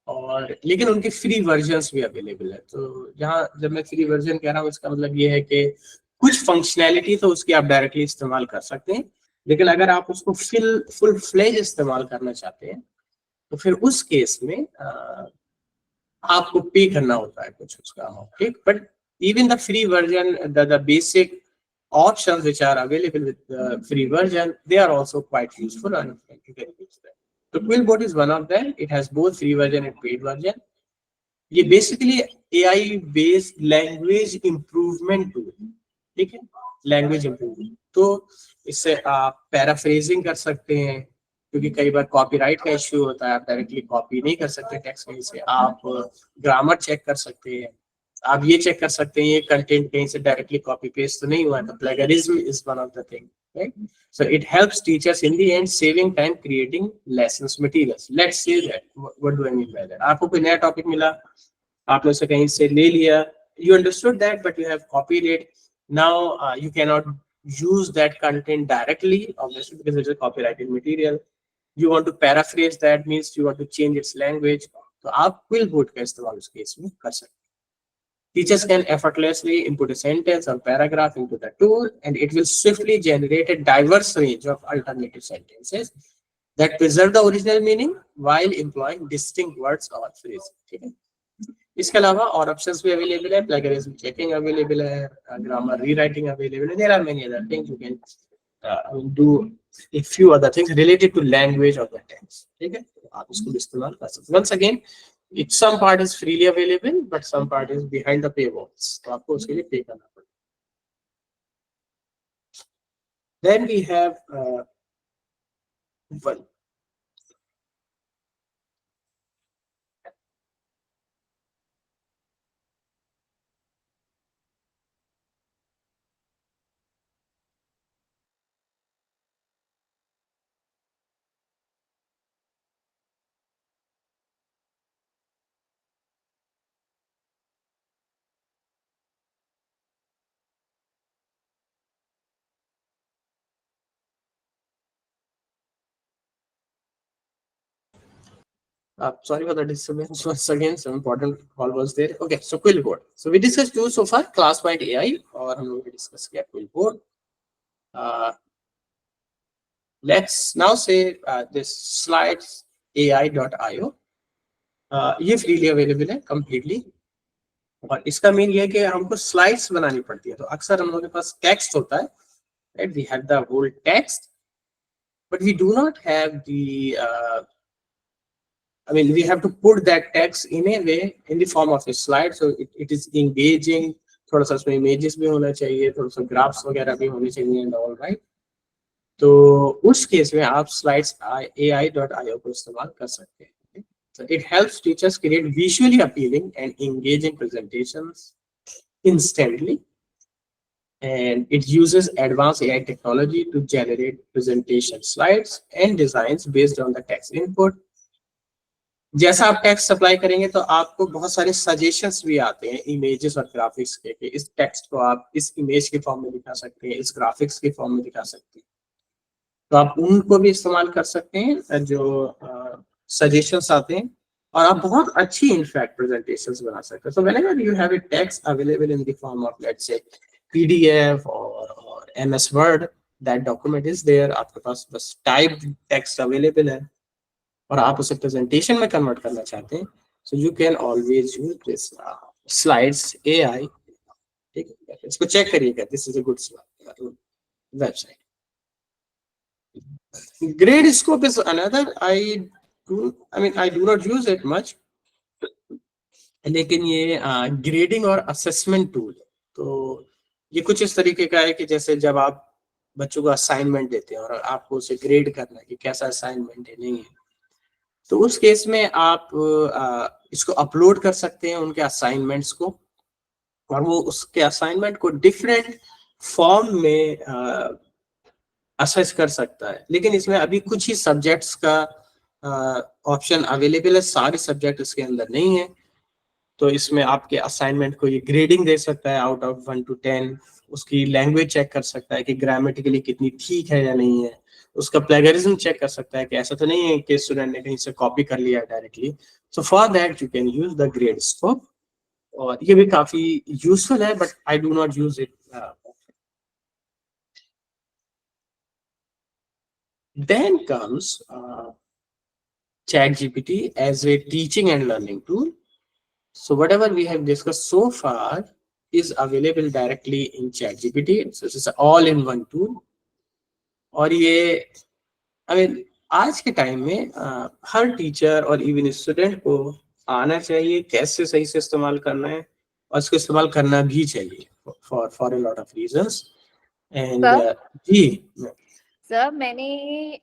और लेकिन उनके फ्री वर्जन्स भी अवेलेबल है. तो जहाँ जब मैं फ्री वर्जन कह रहा हूँ, इसका मतलब ये है कि कुछ फंक्शनैलिटी तो उसकी आप डायरेक्टली इस्तेमाल कर सकते हैं, लेकिन अगर आप उसको फुल फ्लेज इस्तेमाल करना चाहते हैं तो फिर उस केस में आपको पे करना होता है कुछ उसका अमाउंट. ठीक, but even the free version, the basic options which are available with the free version, they are also quite useful and you can use them. So Quillboard is one of them. It has both free version and paid version. ये basically AI based language improvement tool, ठीक है, language improvement. तो इससे आप paraphrasing कर सकते हैं, क्योंकि कई बार कॉपीराइट का इश्यू होता है, आप डायरेक्टली कॉपी नहीं कर सकते टेक्स्ट कहीं से. आप ग्रामर चेक कर सकते हैं, आप ये चेक कर सकते हैं ये कंटेंट कहीं से डायरेक्टली कॉपी पेस्ट तो नहीं हुआ है. तो plagiarism is one of the thing, right. So it helps teachers in the and saving time creating lessons materials. Let's say that, what do I mean by that. आपको कोई नया topic मिला, आपने उसे कहीं से ले लिया, you understood that but you have copied it. Now you cannot use that content directly, obviously, because it's a copyrighted material. You want to paraphrase that, means you want to change its language, तो आप Quillboard का इस्तेमाल उस case में कर सकते हैं. Teachers can effortlessly input a sentence or paragraph into the tool, and it will swiftly generate a diverse range of alternative sentences that preserve the original meaning while employing distinct words or phrases. ठीक है, इसके अलावा और options भी available है, plagiarism checking available है, grammar rewriting available है. There are many other things. You can do a few other things related to language of the text. ठीक है, आप इसको इस्तेमाल कर सकते हैं. Once again, some part is freely available, but some part is behind the paywalls. तो आपको उसके लिए पे करना पड़ेगा. Then we have one. Sorry for the disturbance once again. Some important call was there. Okay, so Quillboard. So we discussed two so far, class.ai, और हम लोग discuss किया Quillboard. Let's now say this slides ai.io. ये freely available है completely. और इसका main ये है कि हमको स्लाइड्स बनानी पड़ती है. तो अक्सर हम लोगों के पास टेक्स्ट होता है, right? We have the whole text, but we do not have the I mean, we have to put that text in a way in the form of a slide, so it is engaging. थोड़ा सा उसमें images भी होना चाहिए, थोड़ा सा graphs वगैरह भी होने चाहिए and all, right? तो उस केस में आप slides ai.io को इस्तेमाल कर सकते हैं. So it helps teachers create visually appealing and engaging presentations instantly, and it uses advanced AI technology to generate presentation slides and designs based on the text input. जैसा आप text supply करेंगे तो आपको बहुत सारे सजेशंस भी आते हैं इमेजेस और ग्राफिक्स के, कि इस टेक्स्ट को आप इस इमेज के फॉर्म में दिखा सकते हैं, इस ग्राफिक्स के फॉर्म में दिखा सकते हैं. तो आप उनको भी इस्तेमाल कर सकते हैं जो सजेशंस आते हैं और आप बहुत अच्छी इनफैक्ट प्रेजेंटेशंस बना सकते हैं. So whenever you have a text available in the form of, let's say, PDF or MS Word, that document is there, आपके पास बस typed text available है और आप उसे प्रेजेंटेशन में कन्वर्ट करना चाहते हैं, so you can always use this slides AI. ठीक है, इसको चेक करिएगा. This is a good website. Gradescope is another. I do not use it much, लेकिन ये ग्रेडिंग और असेसमेंट टूल है. तो ये कुछ इस तरीके का है कि जैसे जब आप बच्चों को असाइनमेंट देते हैं और आपको उसे ग्रेड करना है कि कैसा असाइनमेंट है नहीं है, तो उस केस में आप इसको अपलोड कर सकते हैं उनके असाइनमेंट्स को, और वो उसके असाइनमेंट को डिफरेंट फॉर्म में असेस कर सकता है. लेकिन इसमें अभी कुछ ही सब्जेक्ट्स का ऑप्शन अवेलेबल है, सारे सब्जेक्ट इसके अंदर नहीं है. तो इसमें आपके असाइनमेंट को ये ग्रेडिंग दे सकता है आउट ऑफ 1 to 10. उसकी लैंग्वेज चेक कर सकता है कि ग्रामेटिकली कितनी ठीक है या नहीं है. उसका प्लेगरिज्म चेक कर सकता है कि ऐसा तो नहीं है कि स्टूडेंट ने कहीं से कॉपी कर लिया directly. So for that you can use the Gradescope, और ये भी काफी यूजफुल है, but I do not use it. Then comes ChatGPT as a teaching and learning tool. So whatever we have discussed so far is available directly in ChatGPT. So it's an all-in-one tool. और ये आज के time में हर teacher और even student को आना चाहिए कैसे सही से इस्तेमाल करना है, और इसको इस्तेमाल करना भी चाहिए for a lot of reasons. And जी सर मैंने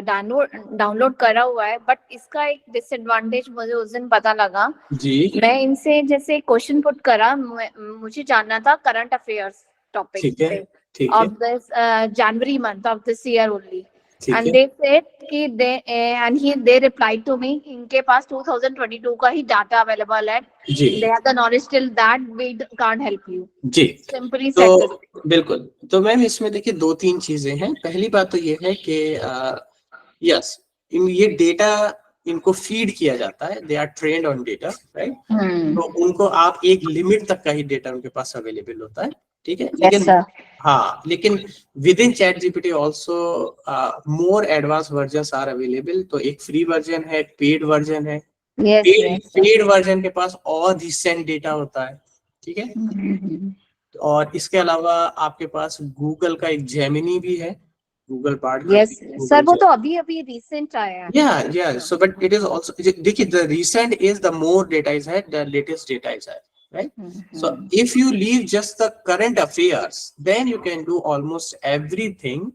डाउनलोड करा हुआ है, बट इसका एक डिसएडवांटेज मुझे उस दिन पता लगा जी. मैं इनसे जैसे क्वेश्चन पुट करा, मुझे जानना था करंट अफेयर्स टॉपिक पे of this January month of this year only, and they said कि दे रिप्लाइड टू मी इनके पास 2022 का ही डाटा अवेलेबल है, they have the knowledge till that we can't help you. जी सिंपली तो बिल्कुल. तो ma'am इसमें देखिए 2-3 चीजें हैं. पहली बात तो ये है कि यस, ये डेटा इनको फीड किया जाता है, they are trained on data, right. तो उनको आप एक लिमिट तक का ही डेटा उनके पास अवेलेबल होता है, ठीक है. लेकिन हाँ, लेकिन within ChatGPT also more advance versions are available. तो एक फ्री वर्जन है, एक पेड वर्जन है. पेड वर्जन के पास और रिसेंट डेटा होता है, ठीक है. और इसके अलावा आपके पास गूगल का एक जेमिनी भी है, गूगल पार्ट. यस सर, वो तो अभी रिसेंट आया है. Yeah so but it is also, देखिए the recent is the more data is है, द लेटेस्ट डेटा इज है, right. So if you leave just the current affairs, then you can do almost everything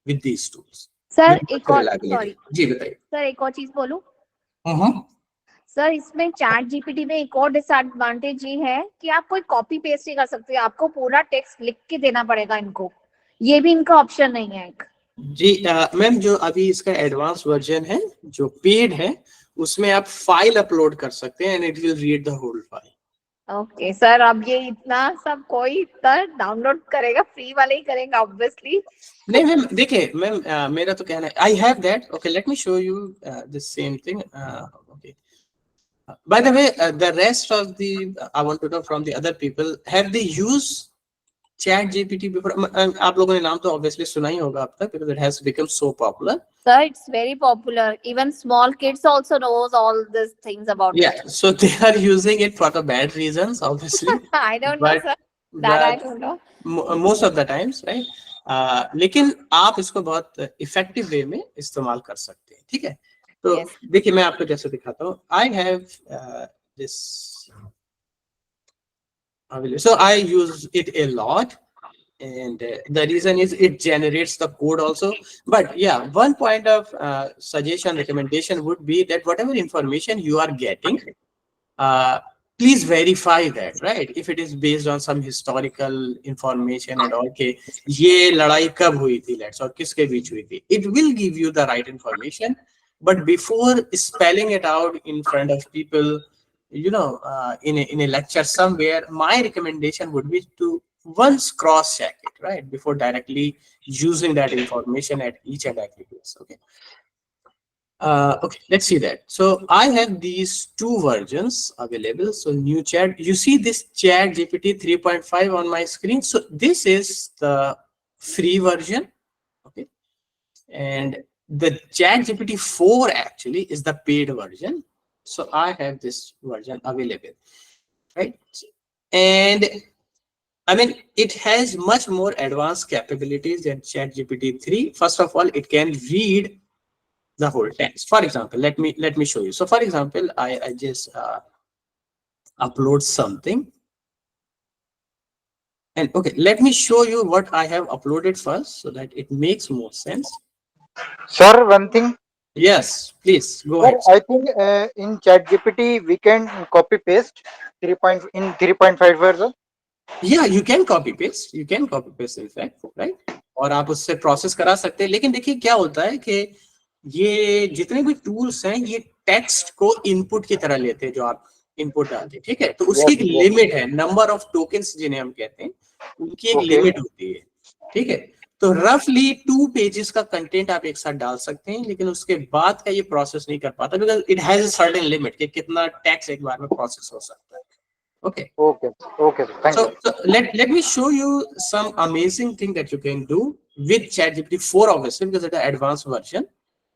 with these tools. Sir एक और, sorry जी बताइए sir, एक और चीज बोलूं. Sir इसमें चैट जीपीटी में एक और डिसएडवांटेज ये है कि आप कोई कॉपी पेस्ट नहीं कर सकते, आपको पूरा टेक्स्ट लिख के देना पड़ेगा इनको. ये भी इनका ऑप्शन नहीं है. जी मैम, जो अभी इसका एडवांस वर्जन है जो पेड है, उसमें आप फाइल अपलोड कर सकते हैं and it will read the whole file. Okay sir, अब ये इतना सब कोई इतना डाउनलोड करेगा, फ्री वाले ही करेंगे ऑब्वियसली. नहीं मैम, देखिए मैम, मेरा तो कहना है I have that. Okay, let me show you this same thing. Okay, by the way, the rest of the I want to know from the other people, have they used chat gpt before? आप लोगों ने नाम तो obviously सुना ही होगा अब तक, because it has become so popular. Sir, it's very popular. Even small kids also knows all these things about it. Yeah, so they are using it for the bad reasons, obviously. I don't know, sir. That I don't know. Most of the times, right? लेकिन आप इसको बहुत effective way में इस्तेमाल कर सकते हैं, ठीक है. तो देखिए मैं आपको जैसे दिखाता हूँ. I have this, so I use it a lot, and the reason is it generates the code also. But yeah, one point of suggestion, recommendation would be that whatever information you are getting, please verify that, right? If it is based on some historical information and all, के ये लड़ाई कब हुई थी, let's, और किसके बीच हुई थी, it will give you the right information. But before spelling it out in front of people, you know, in a lecture somewhere, my recommendation would be to once cross check it, right, before directly using that information at each and every place. Okay. Okay, let's see that. So I have these two versions available. So new chat, you see this chat GPT 3.5 on my screen. So this is the free version. Okay. And the chat GPT 4 actually is the paid version. So I have this version available, right? And I mean, it has much more advanced capabilities than chat GPT 3. First of all, it can read the whole text. For example, let me show you. So for example, I just upload something, and okay, let me show you what I have uploaded first so that it makes more sense. Sir, one thing. Yes, please go Sir, ahead. I think in ChatGPT we can copy paste 3.5 version. Yeah, you can copy paste, in fact, right? और आप उससे process करा सकते हैं, लेकिन देखिए क्या होता है कि ये जितने भी टूल्स हैं ये टेक्स्ट को इनपुट की तरह लेते हैं, जो आप इनपुट डालते हैं, ठीक है, तो उसकी एक लिमिट है, नंबर ऑफ टोकन्स जिन्हें हम कहते हैं, उनकी एक लिमिट होती है, ठीक है। तो रफली 2 पेजेस का कंटेंट आप एक साथ डाल सकते हैं, लेकिन उसके बाद का ये प्रोसेस नहीं कर पाता, because it has a certain limit कि कितना टेक्स्ट एक बार में प्रोसेस हो सकता है। Okay. Okay. Okay. Thank you. So let me show you some amazing thing that you can do with ChatGPT 4, obviously, because it's an advanced version,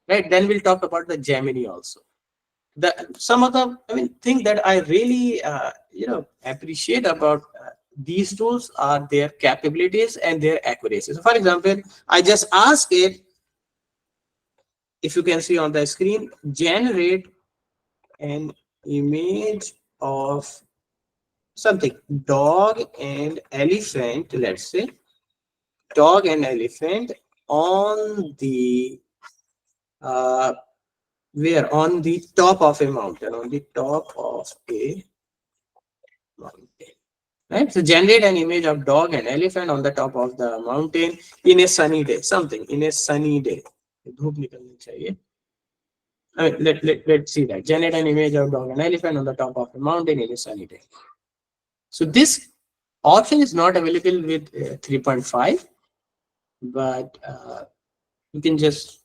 right? Then we'll talk about the Gemini also. Some of the thing that I really appreciate about these tools are their capabilities and their accuracy. So, for example, I just ask it, if you can see on the screen, generate an image of something, dog and elephant, let's say, dog and elephant on the where, on the top of a mountain, on the top of a mountain, right? So generate an image of dog and elephant on the top of the mountain in a sunny day, something in a sunny day. धूप निकलनी चाहिए. I mean, let's see that. Generate an image of dog and elephant on the top of a mountain in a sunny day. So this option is not available with 3.5, but you can just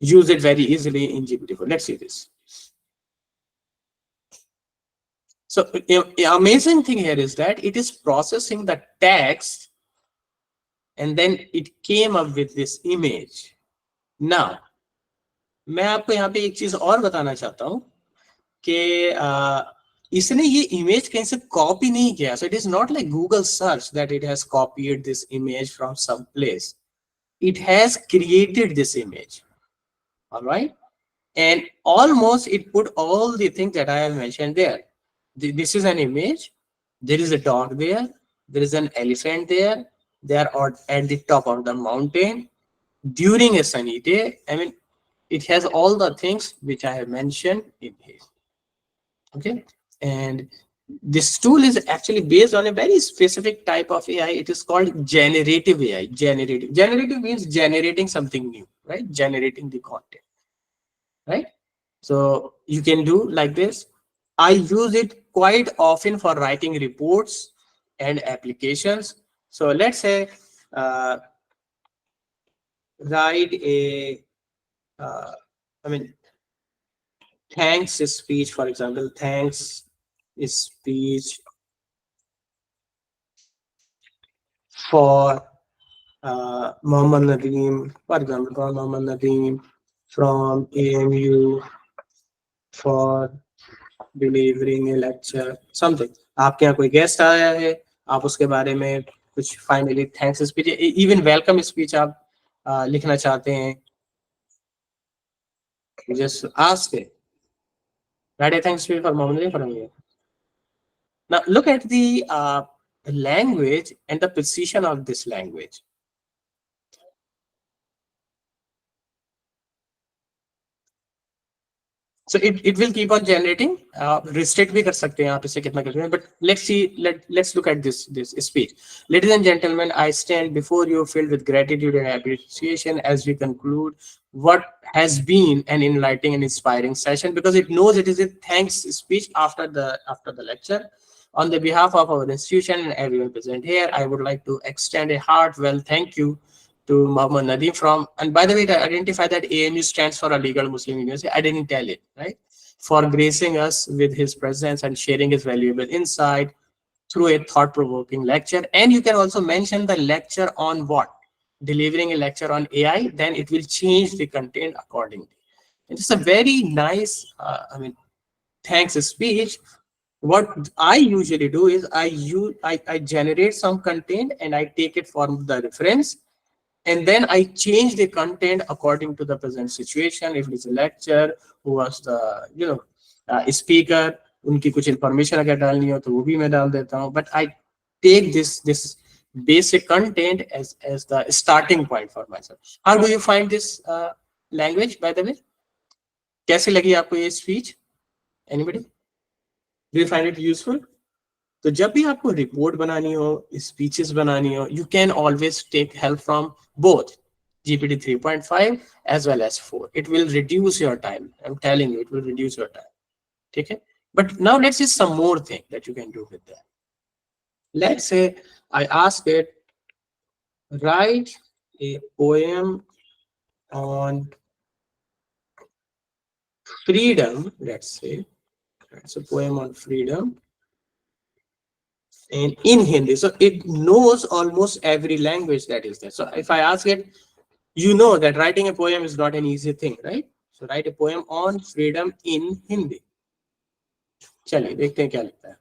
use it very easily in GPT-4. Let's see this. So the amazing thing here is that it is processing the text and then it came up with this image. Now, मैं आपको यहाँ पे एक चीज और बताना चाहता हूँ कि इसने ये इमेज कहीं से कॉपी नहीं किया. So it is not like Google search that it has copied this image from some place. It has created this image. All right. And almost it put all the things that I have mentioned there. This is an image. There is a dog there. There is an elephant there. They are at the top of the mountain during a sunny day. I mean, it has all the things which I have mentioned in here. Okay. And this tool is actually based on a very specific type of AI. It is called generative AI. Generative means generating something new, right? Generating the content, right? So you can do like this. I use it quite often for writing reports and applications. So let's say write a thanks speech, for example, thanks speech for Mohammad Nadeem, for example, for Mohammad Nadeem from AMU for delivering a lecture, something. आपके यहाँ कोई guest आया है, आप उसके बारे में कुछ finally thanks speech, even welcome speech आप लिखना चाहते हैं, just ask it. Write a thanks speech for Mohammad Nadeem from here. Now look at the language and the precision of this language. So it will keep on generating. Restrict भी कर सकते हैं आप इसे कितना करते हैं. But let's look at this speech. Ladies and gentlemen, I stand before you filled with gratitude and appreciation as we conclude what has been an enlightening and inspiring session, because it knows it is a thanks speech after the lecture. On the behalf of our institution and everyone present here, I would like to extend a heartfelt thank you to Mohammad Nadeem from, and by the way, identify that AMU stands for a legal Muslim university. I didn't tell it, right? For gracing us with his presence and sharing his valuable insight through a thought-provoking lecture. And you can also mention the lecture on what? Delivering a lecture on AI, then it will change the content accordingly. It's a very nice, thanks speech. What I usually do is I generate some content and I take it from the reference, and then I change the content according to the present situation. If it's a lecture, who was the speaker, उनकी कुछ information अगर डालनी हो तो वो भी मैं डाल देता हूँ. But I take this basic content as the starting point for myself. How do you find this language, by the way? कैसे लगी आपको ये speech? Anybody? Do you find it useful? तो जब भी आपको रिपोर्ट बनानी हो, स्पीचेस बनानी हो, you can always take help from both GPT 3.5 as well as 4. It will reduce your time. I'm telling you, it will reduce your time. Okay? But now let's see some more thing that you can do with that. Let's say I ask it, write a poem on freedom. Let's say it's a poem on freedom. And in Hindi, so it knows almost every language that is there. So if I ask it, you know that writing a poem is not an easy thing, right? So write a poem on freedom in Hindi. चलिए देखते हैं क्या लिखता है.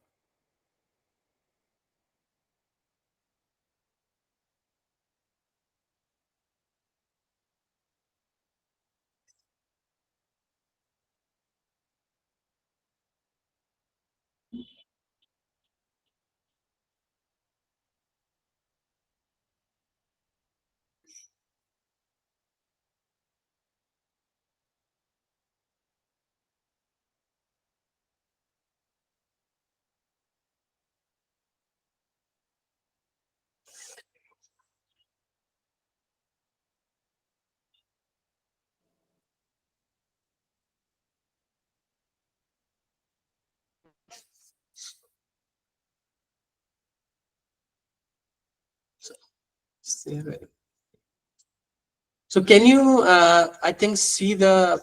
So can you, I think, see the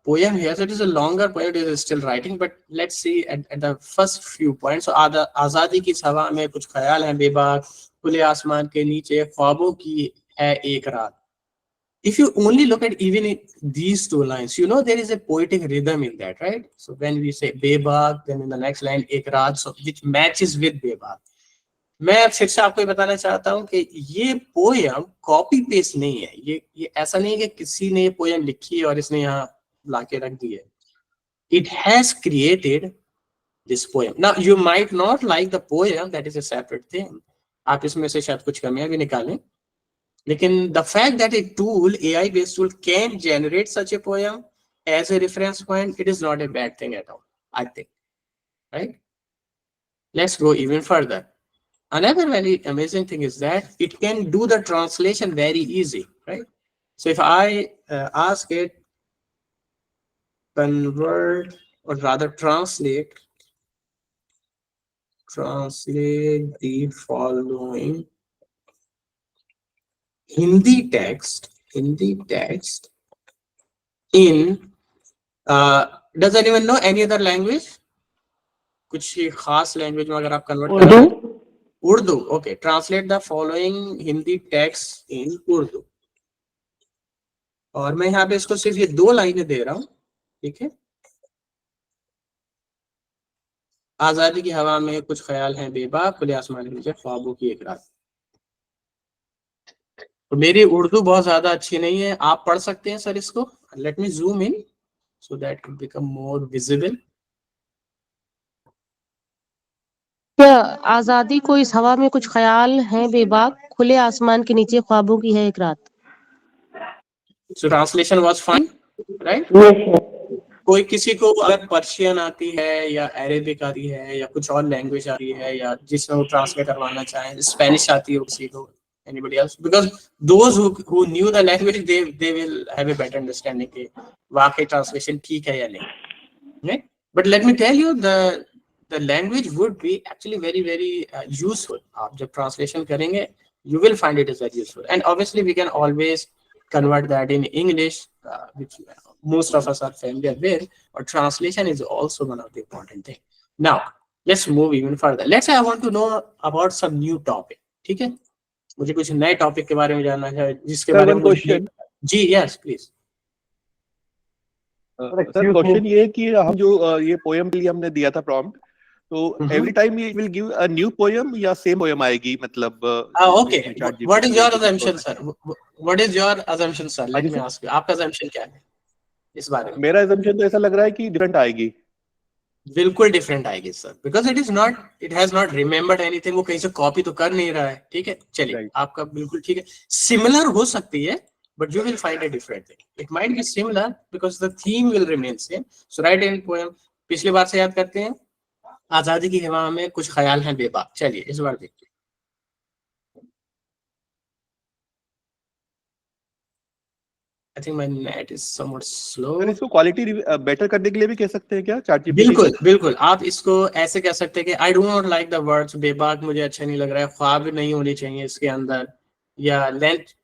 poem here? So it is a longer poem, it is still writing, but let's see at the first few points. So आजादी की हवा में कुछ ख्याल हैं बेबाक, खुले आसमान के नीचे ख्वाबों की है एक रात. If you only look at even these two lines, you know there is a poetic rhythm in that, right? So when we say बेबाक, then in the next line एक रात, so which matches with बेबाक. मैं फिर से आपको बताना चाहता हूं कि ये पोयम कॉपी पेस्ट नहीं है. ये ऐसा नहीं है कि किसी ने पोयम लिखी है और इसने यहाँ लाके रख दी है. It has created this poem. Now you might not like the poem, that is a separate thing. आप इसमें से शायद कुछ कमियां भी निकालें, लेकिन the fact that a tool, AI based tool, can generate such a poem as a reference point, it is not a bad thing at all, I think, right? Let's go even further. Another very amazing thing is that it can do the translation very easy, right? So if I ask it, convert, or rather translate the following Hindi text in, does anyone know any other language? कुछ खास language में अगर आप convert करें, Urdu. Okay, translate the following Hindi text in Urdu. और मैं यहाँ पे इसको सिर्फ ये 2 लाइनें दे रहा हूँ, ठीक है? आजादी की हवा में कुछ ख्याल हैं बेबाक, खुले आसमान के नीचे ख्वाबों की एक रात. तो मेरी उर्दू बहुत ज्यादा अच्छी नहीं है, आप पढ़ सकते हैं सर इसको. Let me zoom in so that it become more visible. आजादी को इस हवा में कुछ ख्याल हैं बेबाक, खुले आसमान के नीचे ख्वाबों की है एक रात. So translation was fine, right? कोई किसी को अगर पर्शियन आती है या अरेबिक आती है या कुछ और लैंग्वेज आती है या जिसमें वो ट्रांसलेट करवाना चाहें, स्पेनिश आती है किसी को, anybody else, because those who knew the language, they will have a better understanding कि वाकई ट्रांसलेशन ठीक है या नहीं, right? But let me tell you, the language would be actually very very useful. आप जब ट्रांसलेशन करेंगे you will find it is very useful. And obviously we can always convert that in English, which most of us are familiar with, or translation is also one of the important thing. Now let's move even further. Let's say I want to know about some new topic. ठीक है, मुझे कुछ नए topic के बारे में जानना है जिसके बारे में मुझे जी यस प्लीज सर क्वेश्चन ये है कि हम जो ये पोएम के लिए हमने दिया था प्रॉम्प्ट, तो एवरी टाइम ये will give a new poem या सेम पोएम आएगी, मतलब okay what is your assumption sir, what is your assumption sir, let me ask you, आपका अजम्पशन क्या है इस बारे में? मेरा अजम्पशन तो ऐसा लग रहा है कि डिफरेंट आएगी, बिल्कुल डिफरेंट आएगी sir, because it has not remembered anything, वो कहीं से कॉपी तो कर नहीं रहा है, ठीक है चलिए आपका बिल्कुल ठीक है, सिमिलर हो सकती है but you will find a different thing. It might be similar because the theme will remain same. So write in poem. पिछली बार से याद करते हैं, आजादी की हवा में कुछ ख्याल हैं बेबाक, चलिए इस बार देखिए। I think my net is somewhat slow. Sir इसको क्वालिटी बेटर करने के लिए भी कह सकते हैं क्या चैट जीपीटी? बिल्कुल बिल्कुल, आप इसको ऐसे कह सकते हैं कि I do not like the words बेबाक, मुझे अच्छा नहीं लग रहा है, ख्वाब नहीं होनी चाहिए इसके अंदर, या लेंथ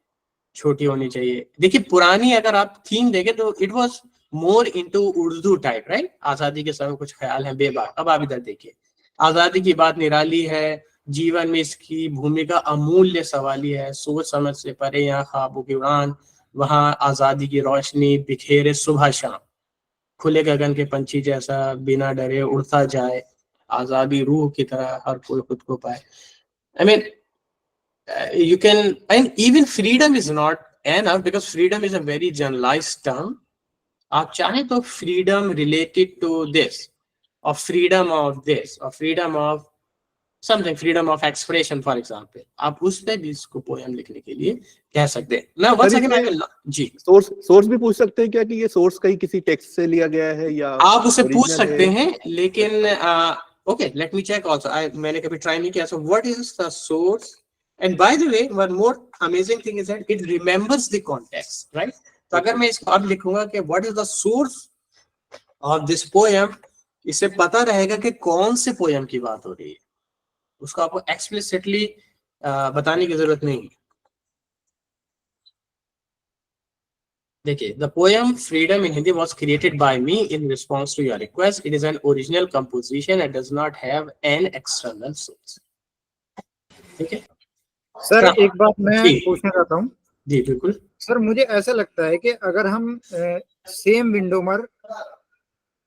छोटी होनी चाहिए। देखिए पुरानी अगर आप थीम देखें तो it was more into Urdu type, right, आजादी के समय कुछ ख्याल है बेबाक। अब आप इधर देखिए, आजादी की बात निराली है, जीवन में इसकी भूमिका अमूल्य सवाली है, सोच समझ से परे यहाँ ख्वाबों की उड़ान, वहां आजादी की रोशनी बिखेरे सुबह शाम, खुले गगन के पंछी जैसा बिना डरे उड़ता जाए, आजादी रूह की तरह हर कोई खुद को पाए। I mean you can, and even freedom is not enough because freedom is a very generalized term. आप चाहें तो freedom related to this, or freedom of this, or freedom of something, freedom of expression for example, आप उस पे भी इसको poem लिखने के लिए कह सकते हैं ना। once again I will जी सोर्स भी पूछ सकते हैं क्या कि ये सोर्स कहीं किसी टेक्स्ट से लिया गया है या आप उसे पूछ सकते हैं, लेकिन okay let me check also, मैंने कभी ट्राई नहीं किया। so what is the source? And by the way, one more amazing thing is that it remembers the context, right? तो अगर मैं इसको अब लिखूंगा कि what is the source of this poem, इसे पता रहेगा कि कौन से पोएम की बात हो रही है, उसको आपको explicitly बताने की जरूरत नहीं है। देखिए, the poem Freedom in Hindi was created by me in response to your request. It is an original composition and does not have an external source. ठीक है सर एक बात मैं पूछना चाहता हूँ। जी बिल्कुल सर, मुझे ऐसा लगता है कि अगर हम सेम विंडो पर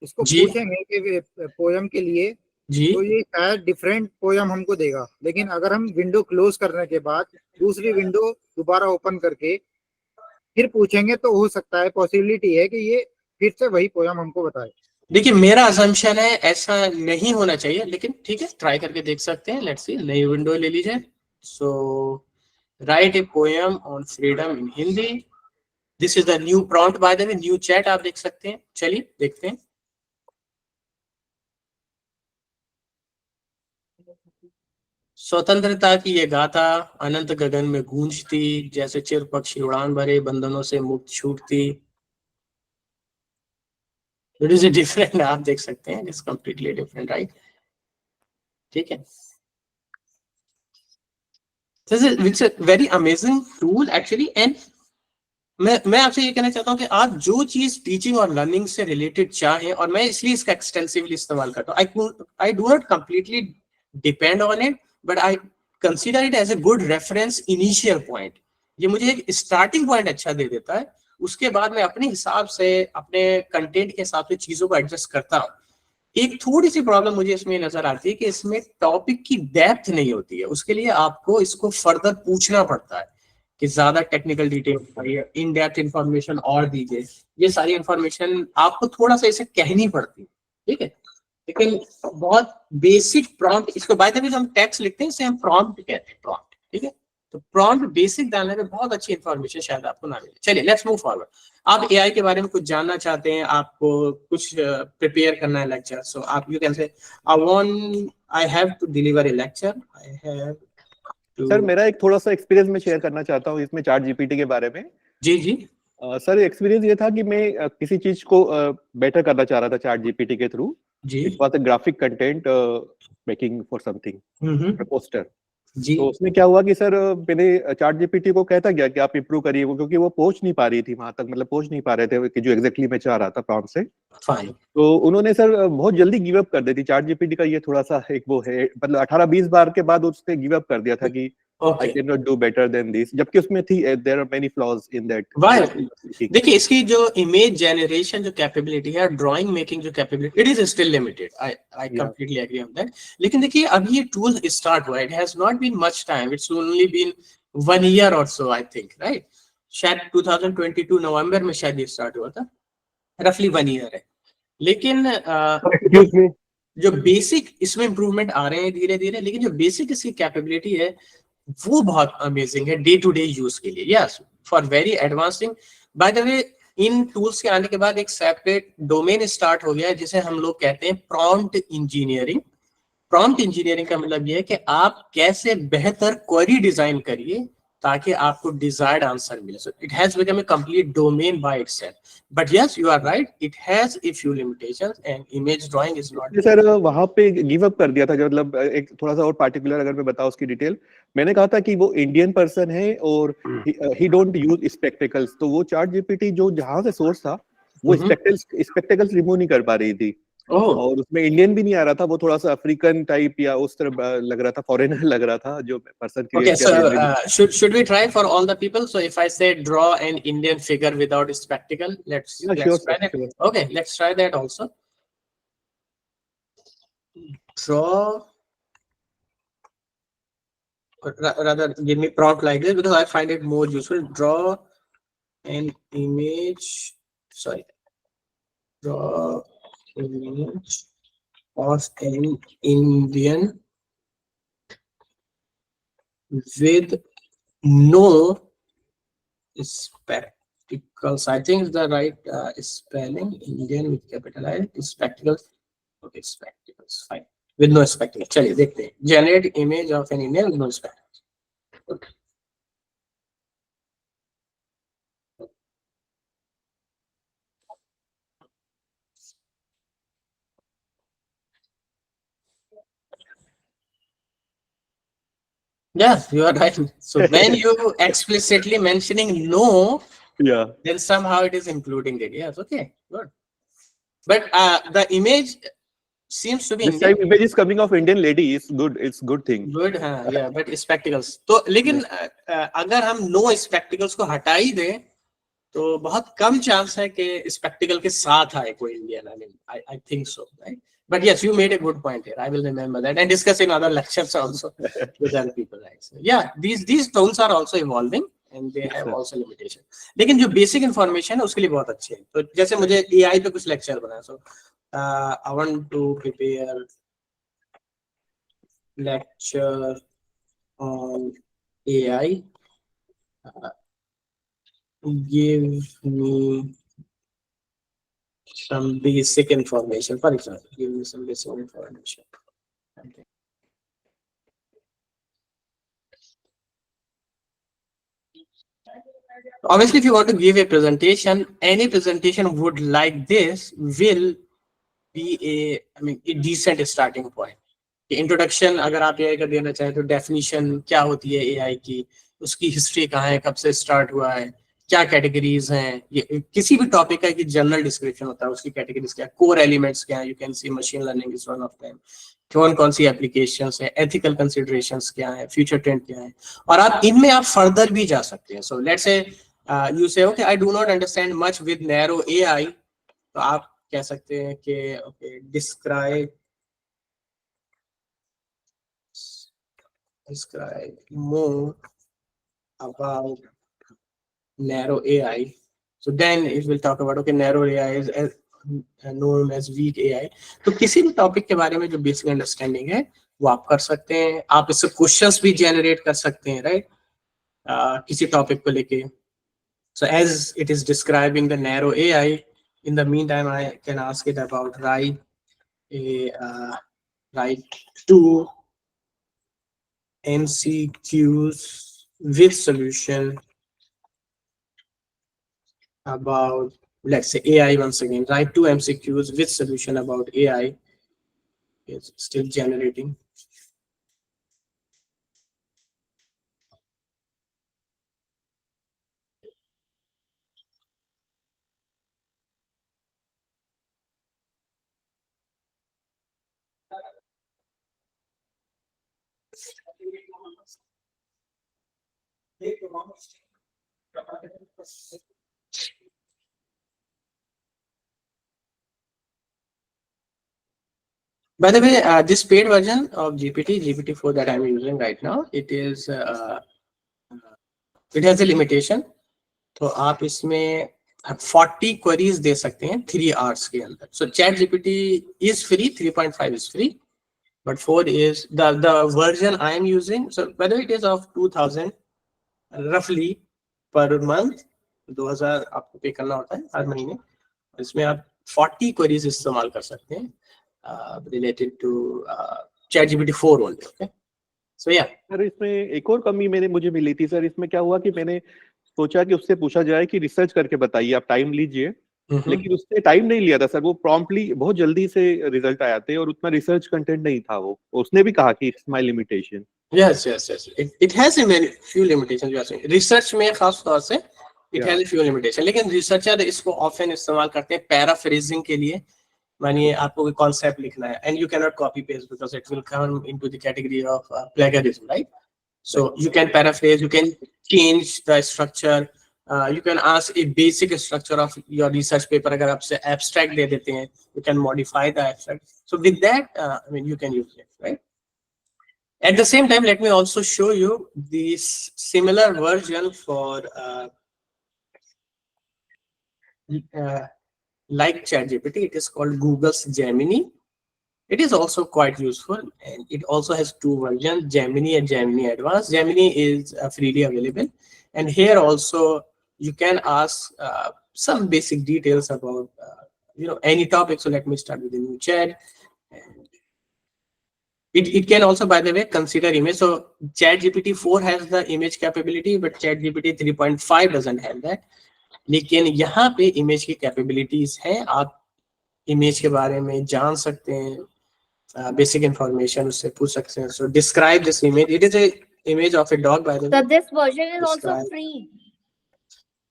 इसको पूछेंगे कि पोयम के लिए जी, तो ये शायद डिफरेंट पोयम हमको देगा, लेकिन अगर हम विंडो क्लोज करने के बाद दूसरी विंडो दोबारा ओपन करके फिर पूछेंगे तो हो सकता है, पॉसिबिलिटी है कि ये फिर से वही पोयम हमको बताए। देखिए मेरा असम्पशन है ऐसा नहीं होना चाहिए, लेकिन ठीक है ट्राई करके देख सकते हैं। लेट्स सी, नई विंडो ले लीजिए। So write a poem on freedom in Hindi, this is the new prompt by the way, new chat आप देख सकते हैं। चलिए देखते हैं। स्वतंत्रता की ये गाथा अनंत गगन में गूंजती, जैसे चिर पक्षी उड़ान भरे बंधनों से मुक्त छूटती। इट इज डिफरेंट, आप देख सकते हैं, इट्स कंप्लीटली डिफरेंट, राइट। ठीक है, it's a very amazing tool actually. And मैं आपसे ये कहना चाहता हूँ कि आप जो चीज टीचिंग और लर्निंग से रिलेटेड चाहें, और मैं इसलिए इसका एक्सटेंसिवली इस्तेमाल करता हूँ, I do not completely depend on it, but I consider it as a good reference initial point. ये मुझे एक स्टार्टिंग पॉइंट अच्छा दे देता है, उसके बाद मैं अपने हिसाब से, अपने कंटेंट के हिसाब से चीजों को एडजस्ट करता हूँ। एक थोड़ी सी प्रॉब्लम मुझे इसमें नजर आती है कि इसमें टॉपिक की डेप्थ नहीं होती है, उसके लिए आपको इसको फर्दर पूछना पड़ता है कि ज्यादा technical detail, in depth information और दीजिए। ये सारी इंफॉर्मेशन आपको थोड़ा सा इसे कहनी पड़ती है, ठीक है। लेकिन बहुत बेसिक प्रॉम्प्ट, इसको बाय द वे हम टेक्स्ट लिखते हैं, इसे हम प्रॉम्प्ट कहते हैं, प्रॉम्प्ट, ठीक है। तो प्रॉम्प्ट बेसिक डालने में बहुत अच्छी इंफॉर्मेशन शायद आपको ना मिले। चलिए लेट्स मूव फॉरवर्ड। आप एआई के बारे में कुछ जानना चाहते हैं, आपको कुछ प्रिपेयर करना है लेक्चर, सो आप you can say I have to deliver a lecture, I have to. Sir मेरा एक थोड़ा सा एक्सपीरियंस मैं शेयर करना चाहता हूँ इसमें चैट जीपीटी के बारे में। जी जी सर एक्सपीरियंस ये था कि मैं किसी चीज को बेटर करना चाह रहा था चैट जीपीटी के थ्रू। जी, it was a graphic content making for something, poster. जी। तो उसमें क्या हुआ कि सर मैंने चैट जीपीटी को कहता गया कि आप इम्प्रूव करिए वो, क्योंकि वो पहुंच नहीं पा रही थी वहां तक, मतलब पहुंच नहीं पा रहे थे कि जो एग्जैक्टली मैं चाह रहा था प्रॉम्प्ट से। फाइन। तो उन्होंने सर बहुत जल्दी गिव अप कर दी थी। चैट जीपीटी का ये थोड़ा सा एक वो है, मतलब 18-20 बार के बाद उसने गिव अप कर दिया था कि I can not do better than this, जबकि उसमें थी there are many flaws in that. देखिए इसकी जो इमेज जनरेशन जो कैपेबिलिटी है, ड्राइंग मेकिंग जो capability, it is still limited, I completely agree on that. लेकिन देखिए अभी ये टूल स्टार्ट हुआ है, it has not been much time, it's only been 1 year और सो, आई थिंक, राइट? शायद 2022 नवंबर में शायद ये स्टार्ट हुआ था, रफली 1 ईयर है। लेकिन जो बेसिक इसमें इंप्रूवमेंट आ रहे हैं धीरे धीरे, लेकिन जो बेसिक इसकी कैपेबिलिटी है वो बहुत अमेजिंग है डे टू डे यूज के लिए। Yes, for very advancing. Bye the way, in tools के आने के बाद एक सेपरेट डोमेन स्टार्ट हो गया है जिसे हम लोग कहते हैं प्रॉम्प्ट इंजीनियरिंग। प्रॉम्प्ट इंजीनियरिंग का मतलब यह है कि आप कैसे बेहतर क्वेरी डिजाइन करिए ताकि आपको डिजायर्ड आंसर मिले। So it has become a complete domain by itself, but yes you are right, it has a few limitations and image drawing is not. Sir वहां पे गिव अप कर दिया था, मतलब एक थोड़ा सा और पार्टिकुलर अगर मैं बताऊं उसकी डिटेल, मैंने कहा था कि वो इंडियन पर्सन है और ही डोंट यूज स्पेक्टिकल्स, तो वो चैट जीपीटी जो जहां से सोर्स था वो स्पेक्टिकल्स रिमूव नहीं कर पा रही थी। और उसमें इंडियन भी नहीं आ रहा था, वो थोड़ा सा अफ्रीकन टाइप या उस तरह लग रहा था, फॉरेनर लग रहा था जो person Okay, so should we try for all the people? So if I say draw an Indian figure without spectacle, let's try that. Sure. Okay, let's try that also. Draw, rather give me prompt like this because I find it more useful. Draw an image, sorry, draw image of an Indian with no spectacles. I think it's the right spelling. Indian with capital I, spectacles. Okay, spectacles, fine. With no spectacles. चलिए देखते हैं. Generate image of an Indian with no spectacles. Okay. Yeah, you are right. So when you explicitly mentioning no, yeah, then somehow it is including it. Yes, okay, good. But the image seems to be this Indian. time image is coming of Indian lady, is good, it's good thing. Good, हाँ, yeah, but spectacles. तो लेकिन अगर हम no spectacles को हटा ही दें तो बहुत कम चांस है कि स्पेक्टिकल के साथ आए कोई Indian. I mean, I think so, right? But yes, you made a good point here. I will remember that and discuss in other lectures also with other people, right? So, yeah, these tools are also evolving and they have also limitation. लेकिन जो basic information है उसके लिए बहुत अच्छे हैं. तो जैसे मुझे AI पे कुछ lecture बना, so I want to prepare lecture on AI. Give me some basic information. For example, give me some basic information. Okay. Obviously, if you want to give a presentation, any presentation would like this will be a decent starting point. Introduction अगर आप AI का देना चाहें तो definition क्या होती है AI की, उसकी हिस्ट्री कहाँ है, कब से स्टार्ट हुआ है, क्या कैटेगरीज हैं, ये किसी भी टॉपिक का एक जनरल डिस्क्रिप्शन होता है, उसकी कैटेगरीज क्या, कोर एलिमेंट्स क्या है, you can see machine learning is one of them, कौन सी एप्लीकेशंस है, एथिकल कंसीडरेशंस क्या है, फ्यूचर ट्रेंड क्या है, और आप इनमें आप फर्दर भी जा सकते हैं. सो लेट्स से यू से okay I do not understand much with narrow AI, तो आप कह सकते हैं कि okay describe more about narrow AI. So then it will talk about okay, narrow AI is known as weak AI. तो किसी भी टॉपिक के बारे में जो बेसिक अंडरस्टैंडिंग है वो आप कर सकते हैं. आप इससे क्वेश्चंस भी जनरेट कर सकते हैं, राइट? किसी टॉपिक को लेके. So as it is describing the narrow AI, in the meantime I can ask it about write two MCQs with solution about, let's say, AI. Once again, write 2 MCQs with solution about AI. It's still generating. By the way, this paid version of GPT-4 that I'm using right now, it has a limitation. तो आप इसमें 40 queries दे सकते हैं 3 hours के अंदर. So ChatGPT is free, 3.5 is free, but 4 is the version I am using. So whether it is of 2000 roughly per month, 2000 आपको पे करना होता है हर महीने. इसमें आप 40 queries इस्तेमाल कर सकते हैं related to ChatGPT 4 only. Okay. So yeah. Sir इसमें एक और कमी मुझे मिली थी सर. इसमें क्या हुआ कि मैंने सोचा कि उससे पूछा जाए कि रिसर्च करके बताइए, आप टाइम लीजिए, लेकिन उसने टाइम नहीं लिया था सर. वो प्रॉम्प्टली बहुत जल्दी से रिजल्ट आया थे और उतना रिसर्च कंटेंट नहीं था. वो उसने भी कहा कि it's my limitation. Yes. It has a few limitations. You are saying research में खास तौर से it has a few limitations. लेकिन रिसर्चर इसको ऑफन इस्तेमाल करते हैं पैराफ्रेजिंग के लिए. मानिए आपको कोई कॉन्सेप्ट लिखना है and you cannot copy paste because it will come into the category of plagiarism, right? So you can paraphrase, you can change the structure, you can ask a basic structure of your research paper. अगर आपसे abstract दे देते हैं, you can modify the abstract. So with that, I mean, you can use it, right? At the same time, let me also show you the similar version for like ChatGPT. It is called Google's Gemini. It is also quite useful, and it also has 2 versions, Gemini and Gemini Advanced. Gemini is freely available, and here also you can ask some basic details about any topic. So let me start with a new chat. It can also, by the way, consider image. So ChatGPT 4 has the image capability, but ChatGPT 3.5 doesn't have that. लेकिन यहाँ पे image की capabilities हैं. आप image के बारे में जान सकते हैं, basic information उससे पूछ सकते हैं. So describe this image. It is a image of a dog, by the way. So this version is also free.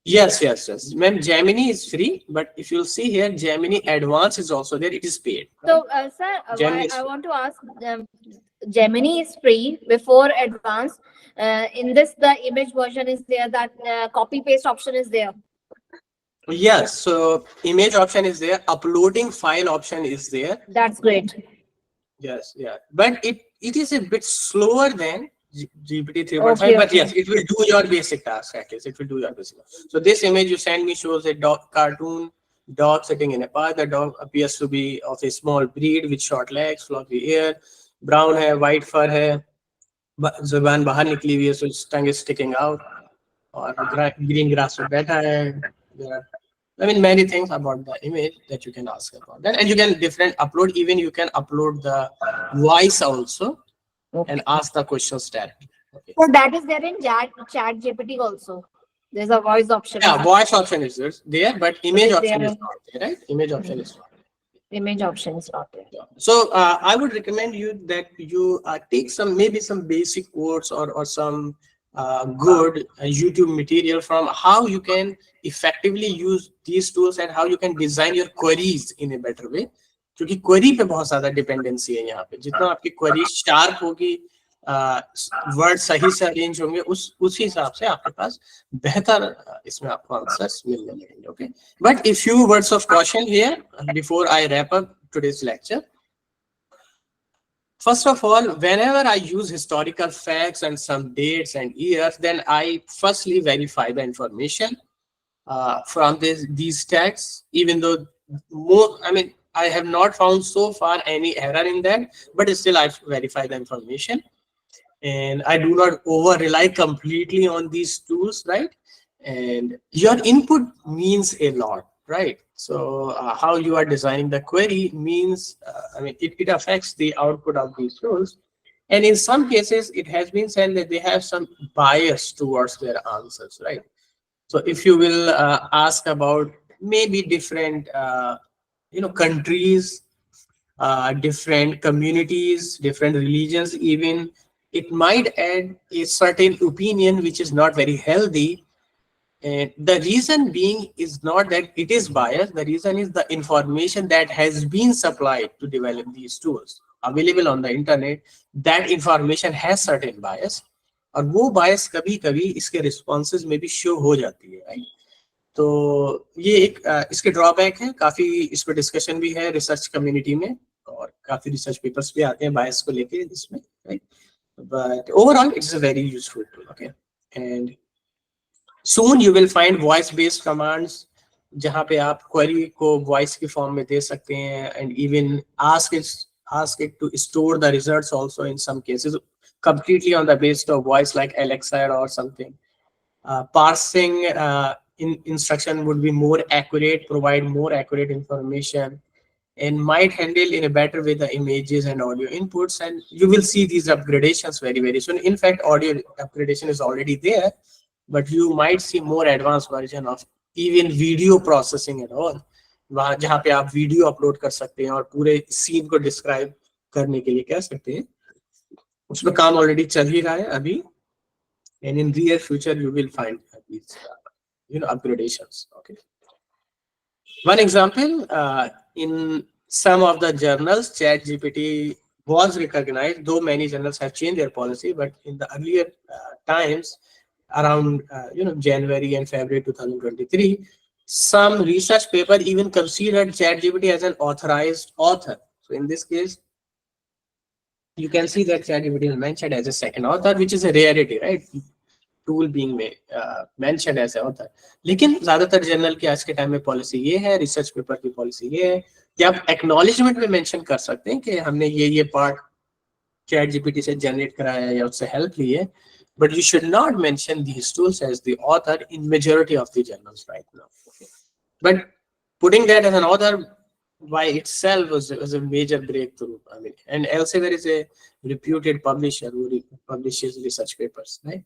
Yes. Ma'am, Gemini is free, but if you'll see here, Gemini Advanced is also there. It is paid. So, sir, I want to ask, Gemini is free before Advanced. In this, the image version is there. That copy paste option is there. Yes. So image option is there. Uploading file option is there. That's great. Yes. Yeah. But it is a bit slower than GPT 3.5, but yes, it will do your basic task. It will do your basic. So this image you send me shows a cartoon dog sitting in a park. The dog appears to be of a small breed with short legs, floppy hair, brown hair, white fur hair. जुबान बाहर निकली हुई है, so its tongue is sticking out. और green grass पे बैठा है. There are, I mean, many things about the image that you can ask about that, and you can upload. Even you can upload the voice also. Okay. And ask the questions directly. Okay. So that is there in ChatGPT also. There's a voice option. Yeah, voice option is there, but image option is not there, right? Image option is not there. Image option is not there. Yeah. So I would recommend you that you take some basic course or some good YouTube material from how you can effectively use these tools and how you can design your queries in a better way. क्योंकि query पे बहुत ज्यादा dependency है यहाँ पे. जितना आपकी query sharp होगी, वर्ड सही से अरेंज होंगे, उस हिसाब से आपके पास बेहतर इसमें आपको आंसर्स मिलने लगेंगे. Okay, but a few words of caution here before I wrap up today's lecture. First of all, whenever I use historical facts and some dates and years, then I firstly verify the information from these texts, even though I have not found so far any error in that, but still I verify the information, and I do not over rely completely on these tools, right? And your input means a lot, right? So how you are designing the query means, it affects the output of these tools. And in some cases, it has been said that they have some bias towards their answers, right? So if you will ask about maybe different countries, different communities, different religions, even it might add a certain opinion which is not very healthy. And the reason being is not that it is biased. The reason is the information that has been supplied to develop these tools. available on the internet, that information has certain bias, और वो bias कभी कभी इसके responses में भी show हो जाती है, right? तो ये एक इसके ड्रॉबैक है, काफी इस पे डिस्कशन भी है रिसर्च कम्युनिटी में, और काफी रिसर्च पेपर्स भी आते हैं बायस को लेके इसमें, right? But overall it's a very useful tool, okay? And soon you will find voice based commands, जहाँ पे आप क्वेरी को वॉइस की फॉर्म में दे सकते हैं, and even ask it to store the results also in some cases completely on the basis of voice, like Alexa or something. Parsing instruction would be more accurate, provide more accurate information, and might handle in a better way the images and audio inputs, and you will see these upgradations very, very soon. In fact, audio upgradation is already there, but you might see more advanced version of even video processing and all, वहाँ जहाँ पे आप video upload कर सकते हैं और पूरे scene को डिस्क्राइब करने के लिए कह सकते हैं, उसमें काम ऑलरेडी चल ही रहा है अभी, and in near future you will find these upgradations, okay? One example, in some of the journals ChatGPT was recognized, though many journals have changed their policy, but in the earlier times around January and February 2023, some research paper even considered ChatGPT as an authorized author. So in this case you can see that ChatGPT is mentioned as a second author, which is a rarity, right? Tool being mentioned as author. लेकिन ज्यादातर journal की आज के time में policy ये है, research paper की policy ये है कि आप एक्नॉलेजमेंट में मेंशन कर सकते हैं कि हमने ये पार्ट चैट जीपीटी से जनरेट कराया है या उससे हेल्प ली है, but you should not mention these tools as the author in majority of the journals right now. Okay. But putting that as an author by itself was a major breakthrough. I mean, and Elsevier is a reputed publisher who publishes research papers, right?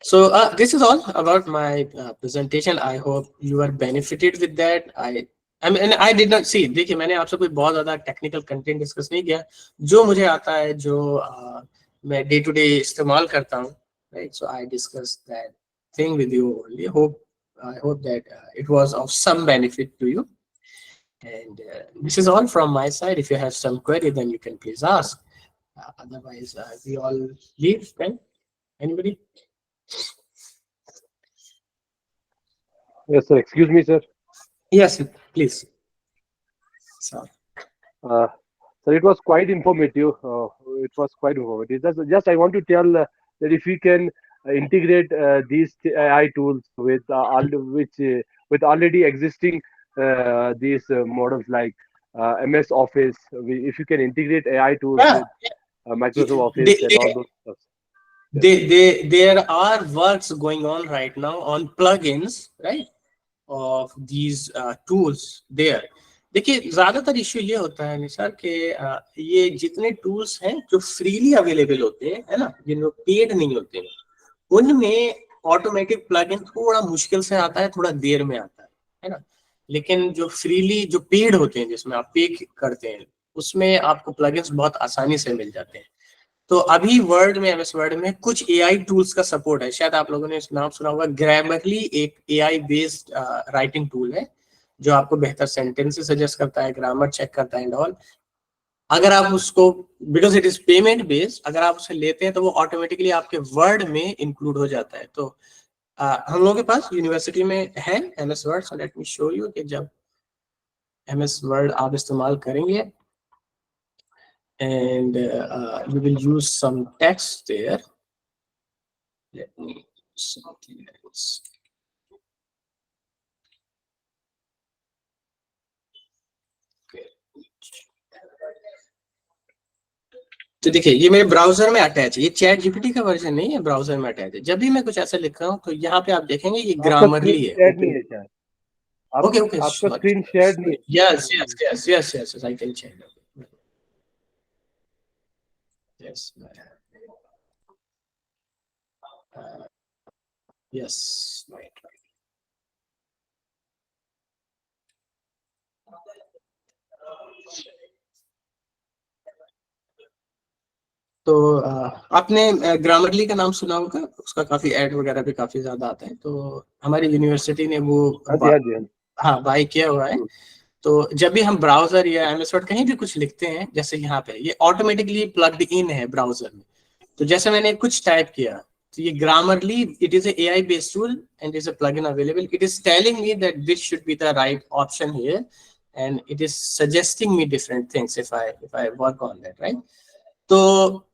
So this is all about my presentation. I hope you are benefited with that. I mean, I did not see. देखिए, मैंने आपसे कोई बहुत ज़्यादा technical content discuss नहीं किया, जो मुझे आता है, जो मैं डे टू डे इस्तेमाल करता हूँ, right? So I discussed that thing with you only. I hope that it was of some benefit to you. And this is all from my side. If you have some query, then you can please ask. Otherwise, we all leave. Right? Anybody? Yes, sir. Excuse me, sir. Yes, please. Sorry. So it was quite informative. Just I want to tell that if we can integrate these AI tools with with already existing these models like MS Office, if you can integrate AI tools with Microsoft Office and all those stuff. There are works going on right now on plugins, right, of these tools there. देखिए, ज्यादातर issue ये होता है निसार कि ये जितने tools हैं जो फ्रीली अवेलेबल होते हैं, है ना, जिनमें पेड नहीं होते हैं, उनमें ऑटोमेटिक प्लगइन थोड़ा मुश्किल से आता है, थोड़ा देर में आता है ना। लेकिन जो फ्रीली जो पेड होते हैं, जिसमें आप पे करते हैं, उसमें आपको प्लगइन्स बहुत आसानी से मिल जाते हैं। तो अभी वर्ड में, एमएस वर्ड में कुछ एआई टूल्स का सपोर्ट है। शायद आप लोगों ने नाम सुना होगा, ग्रामरली एक एआई बेस्ड राइटिंग टूल है जो आपको बेहतर सेंटेंसेस सजेस्ट करता है, ग्रामर चेक करता है एंड ऑल। अगर आप उसको, because it is payment based, अगर आप उसे लेते हैं तो वो ऑटोमेटिकली आपके वर्ड में इंक्लूड हो जाता है। तो हम लोगों के पास यूनिवर्सिटी में है MS word. So let me show you कि जब एमएस वर्ड आप इस्तेमाल करेंगे and you will use some text there. Let me something else. Okay. तो देखिए, ये मेरे ब्राउजर में अटैच है, ये चैट जीपीटी का वर्जन नहीं है, ब्राउजर में अटैच है। जब भी मैं कुछ ऐसा लिख रहा हूँ तो यहाँ पे आप देखेंगे ये ग्रामरली है। ओके ओके, आपका स्क्रीन शेयर नहीं है। Yes yes yes yes yes, I can check. Yes. Yes. Right. तो आपने ग्रामरली का नाम सुना होगा, उसका काफी ऐड वगैरह भी काफी ज्यादा आता है। तो हमारी यूनिवर्सिटी ने वो बाय किया हुआ है। तो जब भी हम ब्राउजर या MS वर्ड कहीं भी कुछ लिखते हैं, जैसे यहाँ पे ये ऑटोमेटिकली प्लग्ड इन है ब्राउजर में, तो जैसे मैंने कुछ टाइप किया तो ये Grammarly it is AI based tool and is a plugin available, it is telling me that this should be the right option here and it is suggesting me different things if I work on that, right. तो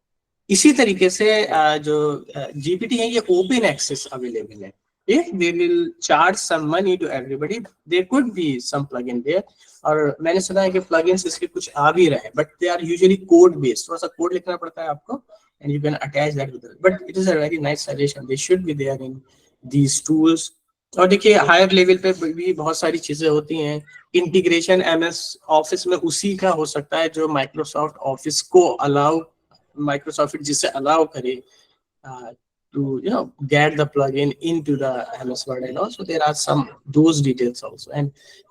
इसी तरीके से जो GPT है ये open access available है। If they will charge some money to everybody, there could be some plugin there. और मैंने सुना है कि plugins इसके कुछ आ भी रहे हैं, but they are usually code based. थोड़ा सा कोड लिखना पड़ता है आपको, and you can attach that with it. But it is a very nice suggestion. They should be there in these tools. और देखिए हायर लेवल पे भी बहुत सारी चीजें होती हैं। इंटीग्रेशन MS ऑफिस में उसी का हो सकता है जो माइक्रोसॉफ्ट ऑफिस को अलाउ, माइक्रोसॉफ्ट जिसे अलाउ करे to get the plugin into the MS Word, and also there are some those details also. And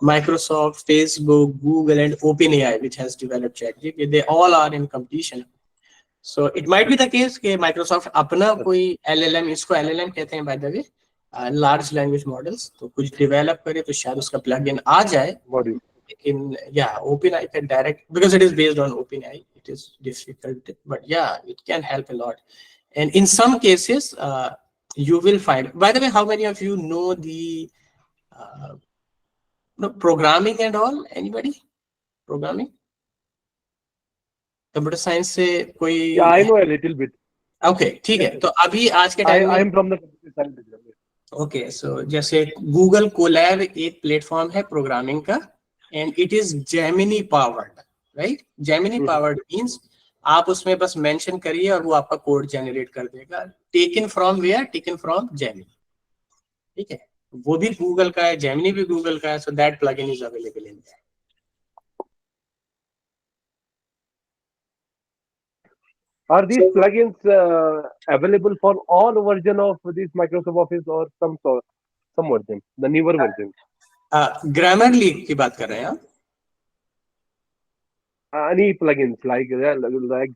Microsoft, Facebook, Google, and OpenAI, which has developed ChatGPT, they all are in competition. So it might be the case कि Microsoft अपना कोई LLM, इसको LLM कहते हैं by the way, large language models, तो कुछ develop करे तो शायद उसका plugin आ जाए। लेकिन yeah, OpenAI can direct, because it is based on OpenAI, it is difficult, but yeah, it can help a lot. And in some cases, you will find. By the way, how many of you know the programming and all? Anybody? Programming? Computer science से कोई? Yeah, I know a little bit. Okay, ठीक है। तो अभी आज के time में I am from the computer science. Okay, so जैसे Google Colab एक प्लेटफॉर्म है प्रोग्रामिंग का, and it is Gemini powered, right? Gemini powered means आप उसमें बस मेंशन करिए और वो आपका कोड जनरेट कर देगा। Taken from where? Taken from Gemini, ठीक है। वो भी गूगल का है, जेमिनी भी गूगल का है, so that plugin is available in that. Are these plugins available for all version of this Microsoft Office or some version, the newer version? Grammarly की बात कर रहे हैं आप? Any plugins like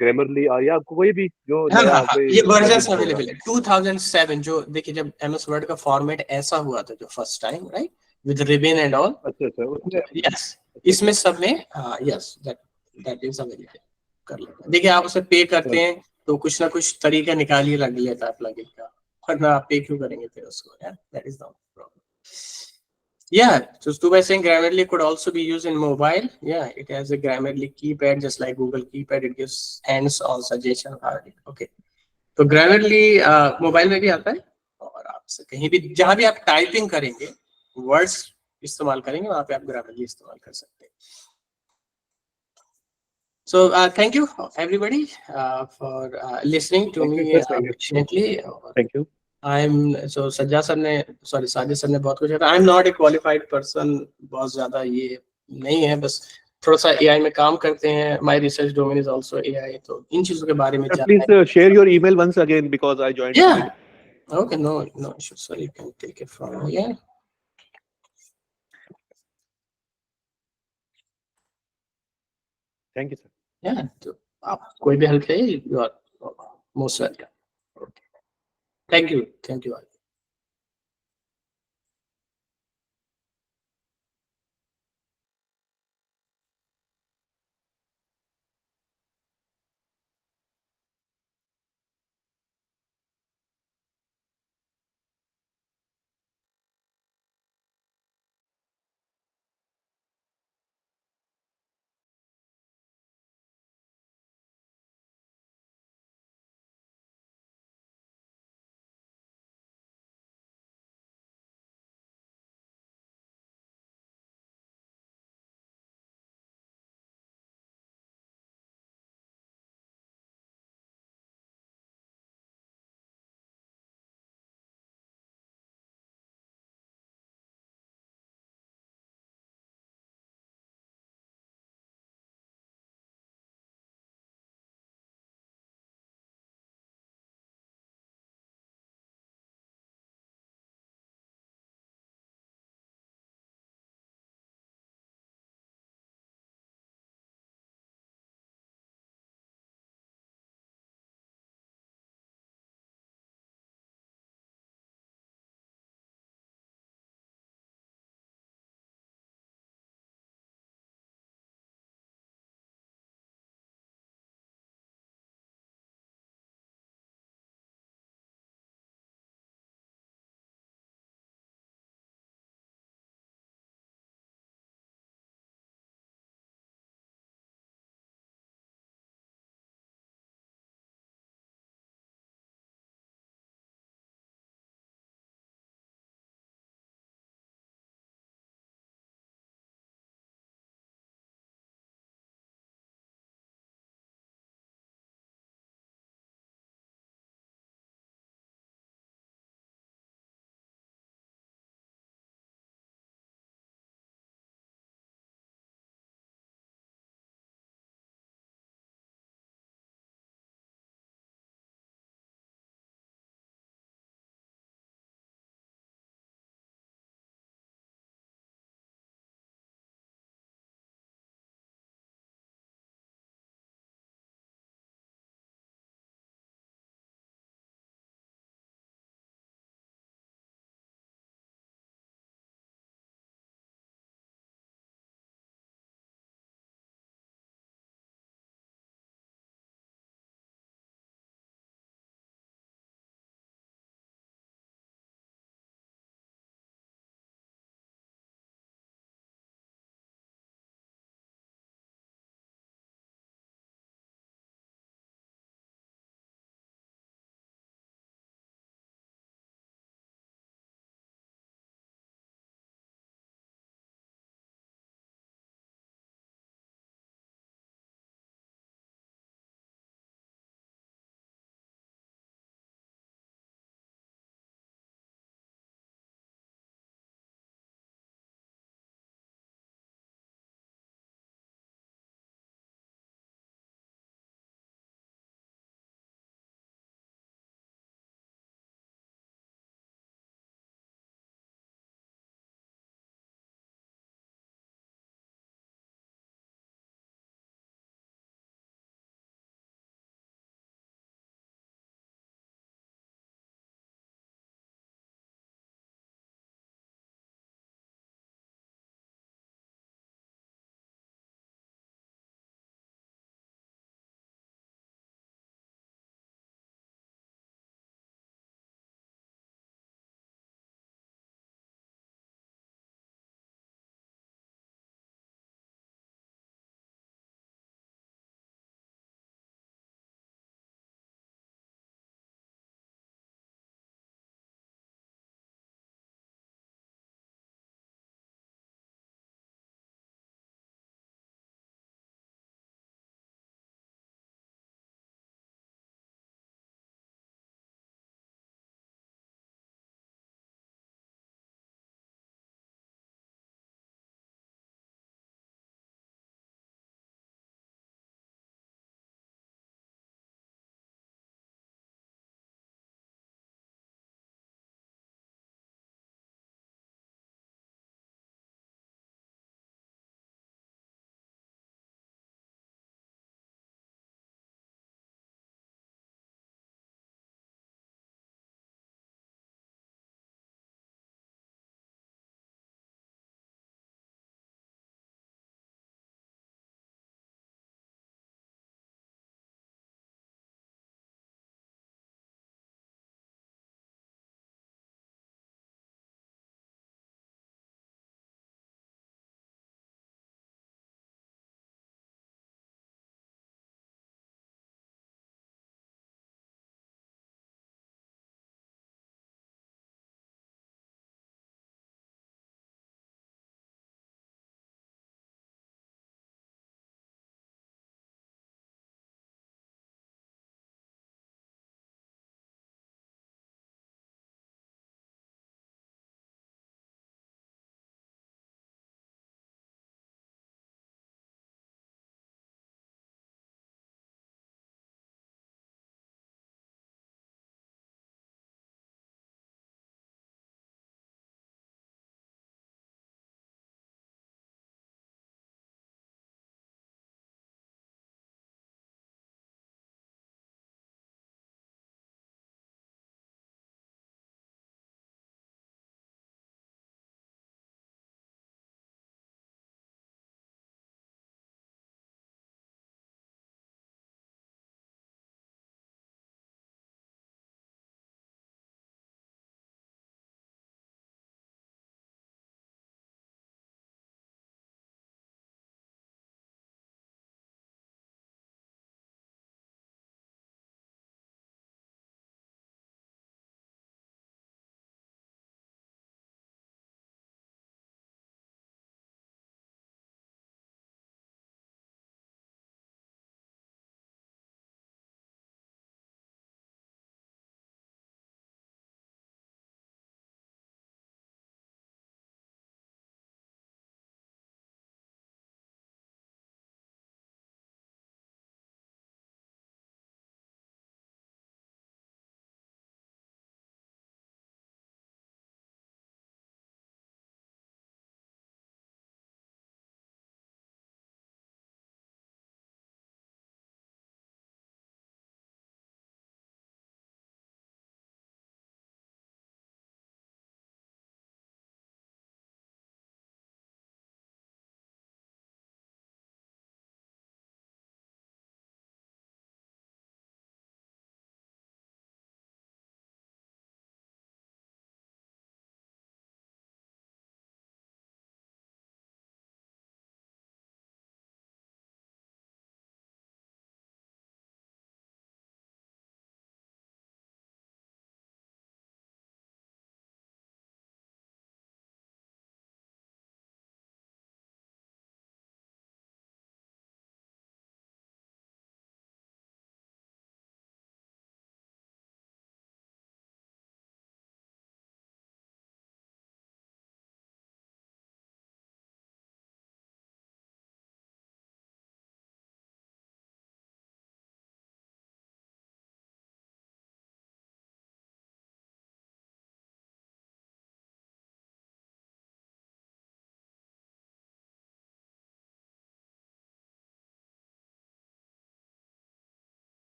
Grammarly or या कोई भी जो नया कोई ये वर्जन अवेलेबल है 2007। जो देखिए जब MS वर्ड का फॉर्मेट ऐसा हुआ था जो first time, right, with ribbon and all. अच्छा, यस, इसमें सब में यस दैट इज अवेलेबल कर लेते हैं। देखिए आप उसे पे करते हैं तो कुछ ना कुछ तरीका निकाल ही रख लेता है प्लगइन का, वरना आप पे क्यों करेंगे फिर उसको, यार that is the problem. Yeah, so Stu by saying Grammarly could also be used in mobile. Yeah, it has a Grammarly keypad just like Google keypad. It gives hands-on suggestion. Okay, तो Grammarly mobile में भी आता है और आपसे कहीं भी जहां भी आप टाइपिंग करेंगे, वर्ड्स इस्तेमाल करेंगे, वहां पे आप Grammarly इस्तेमाल कर सकते हैं। So thank you everybody for listening to me patiently. Thank you. Sajid sir ने बहुत कुछ कहा। I am not a qualified person, बहुत ज्यादा ये नहीं है, बस थोड़ा सा AI में काम करते हैं। My research domain is also AI, तो इन चीजों के बारे में please share your email once again because I joined. Okay, no issue sir, you can take it from here. Thank you sir. या तो आप कोई भी हेल्प चाहिए, you are most welcome. Thank you all.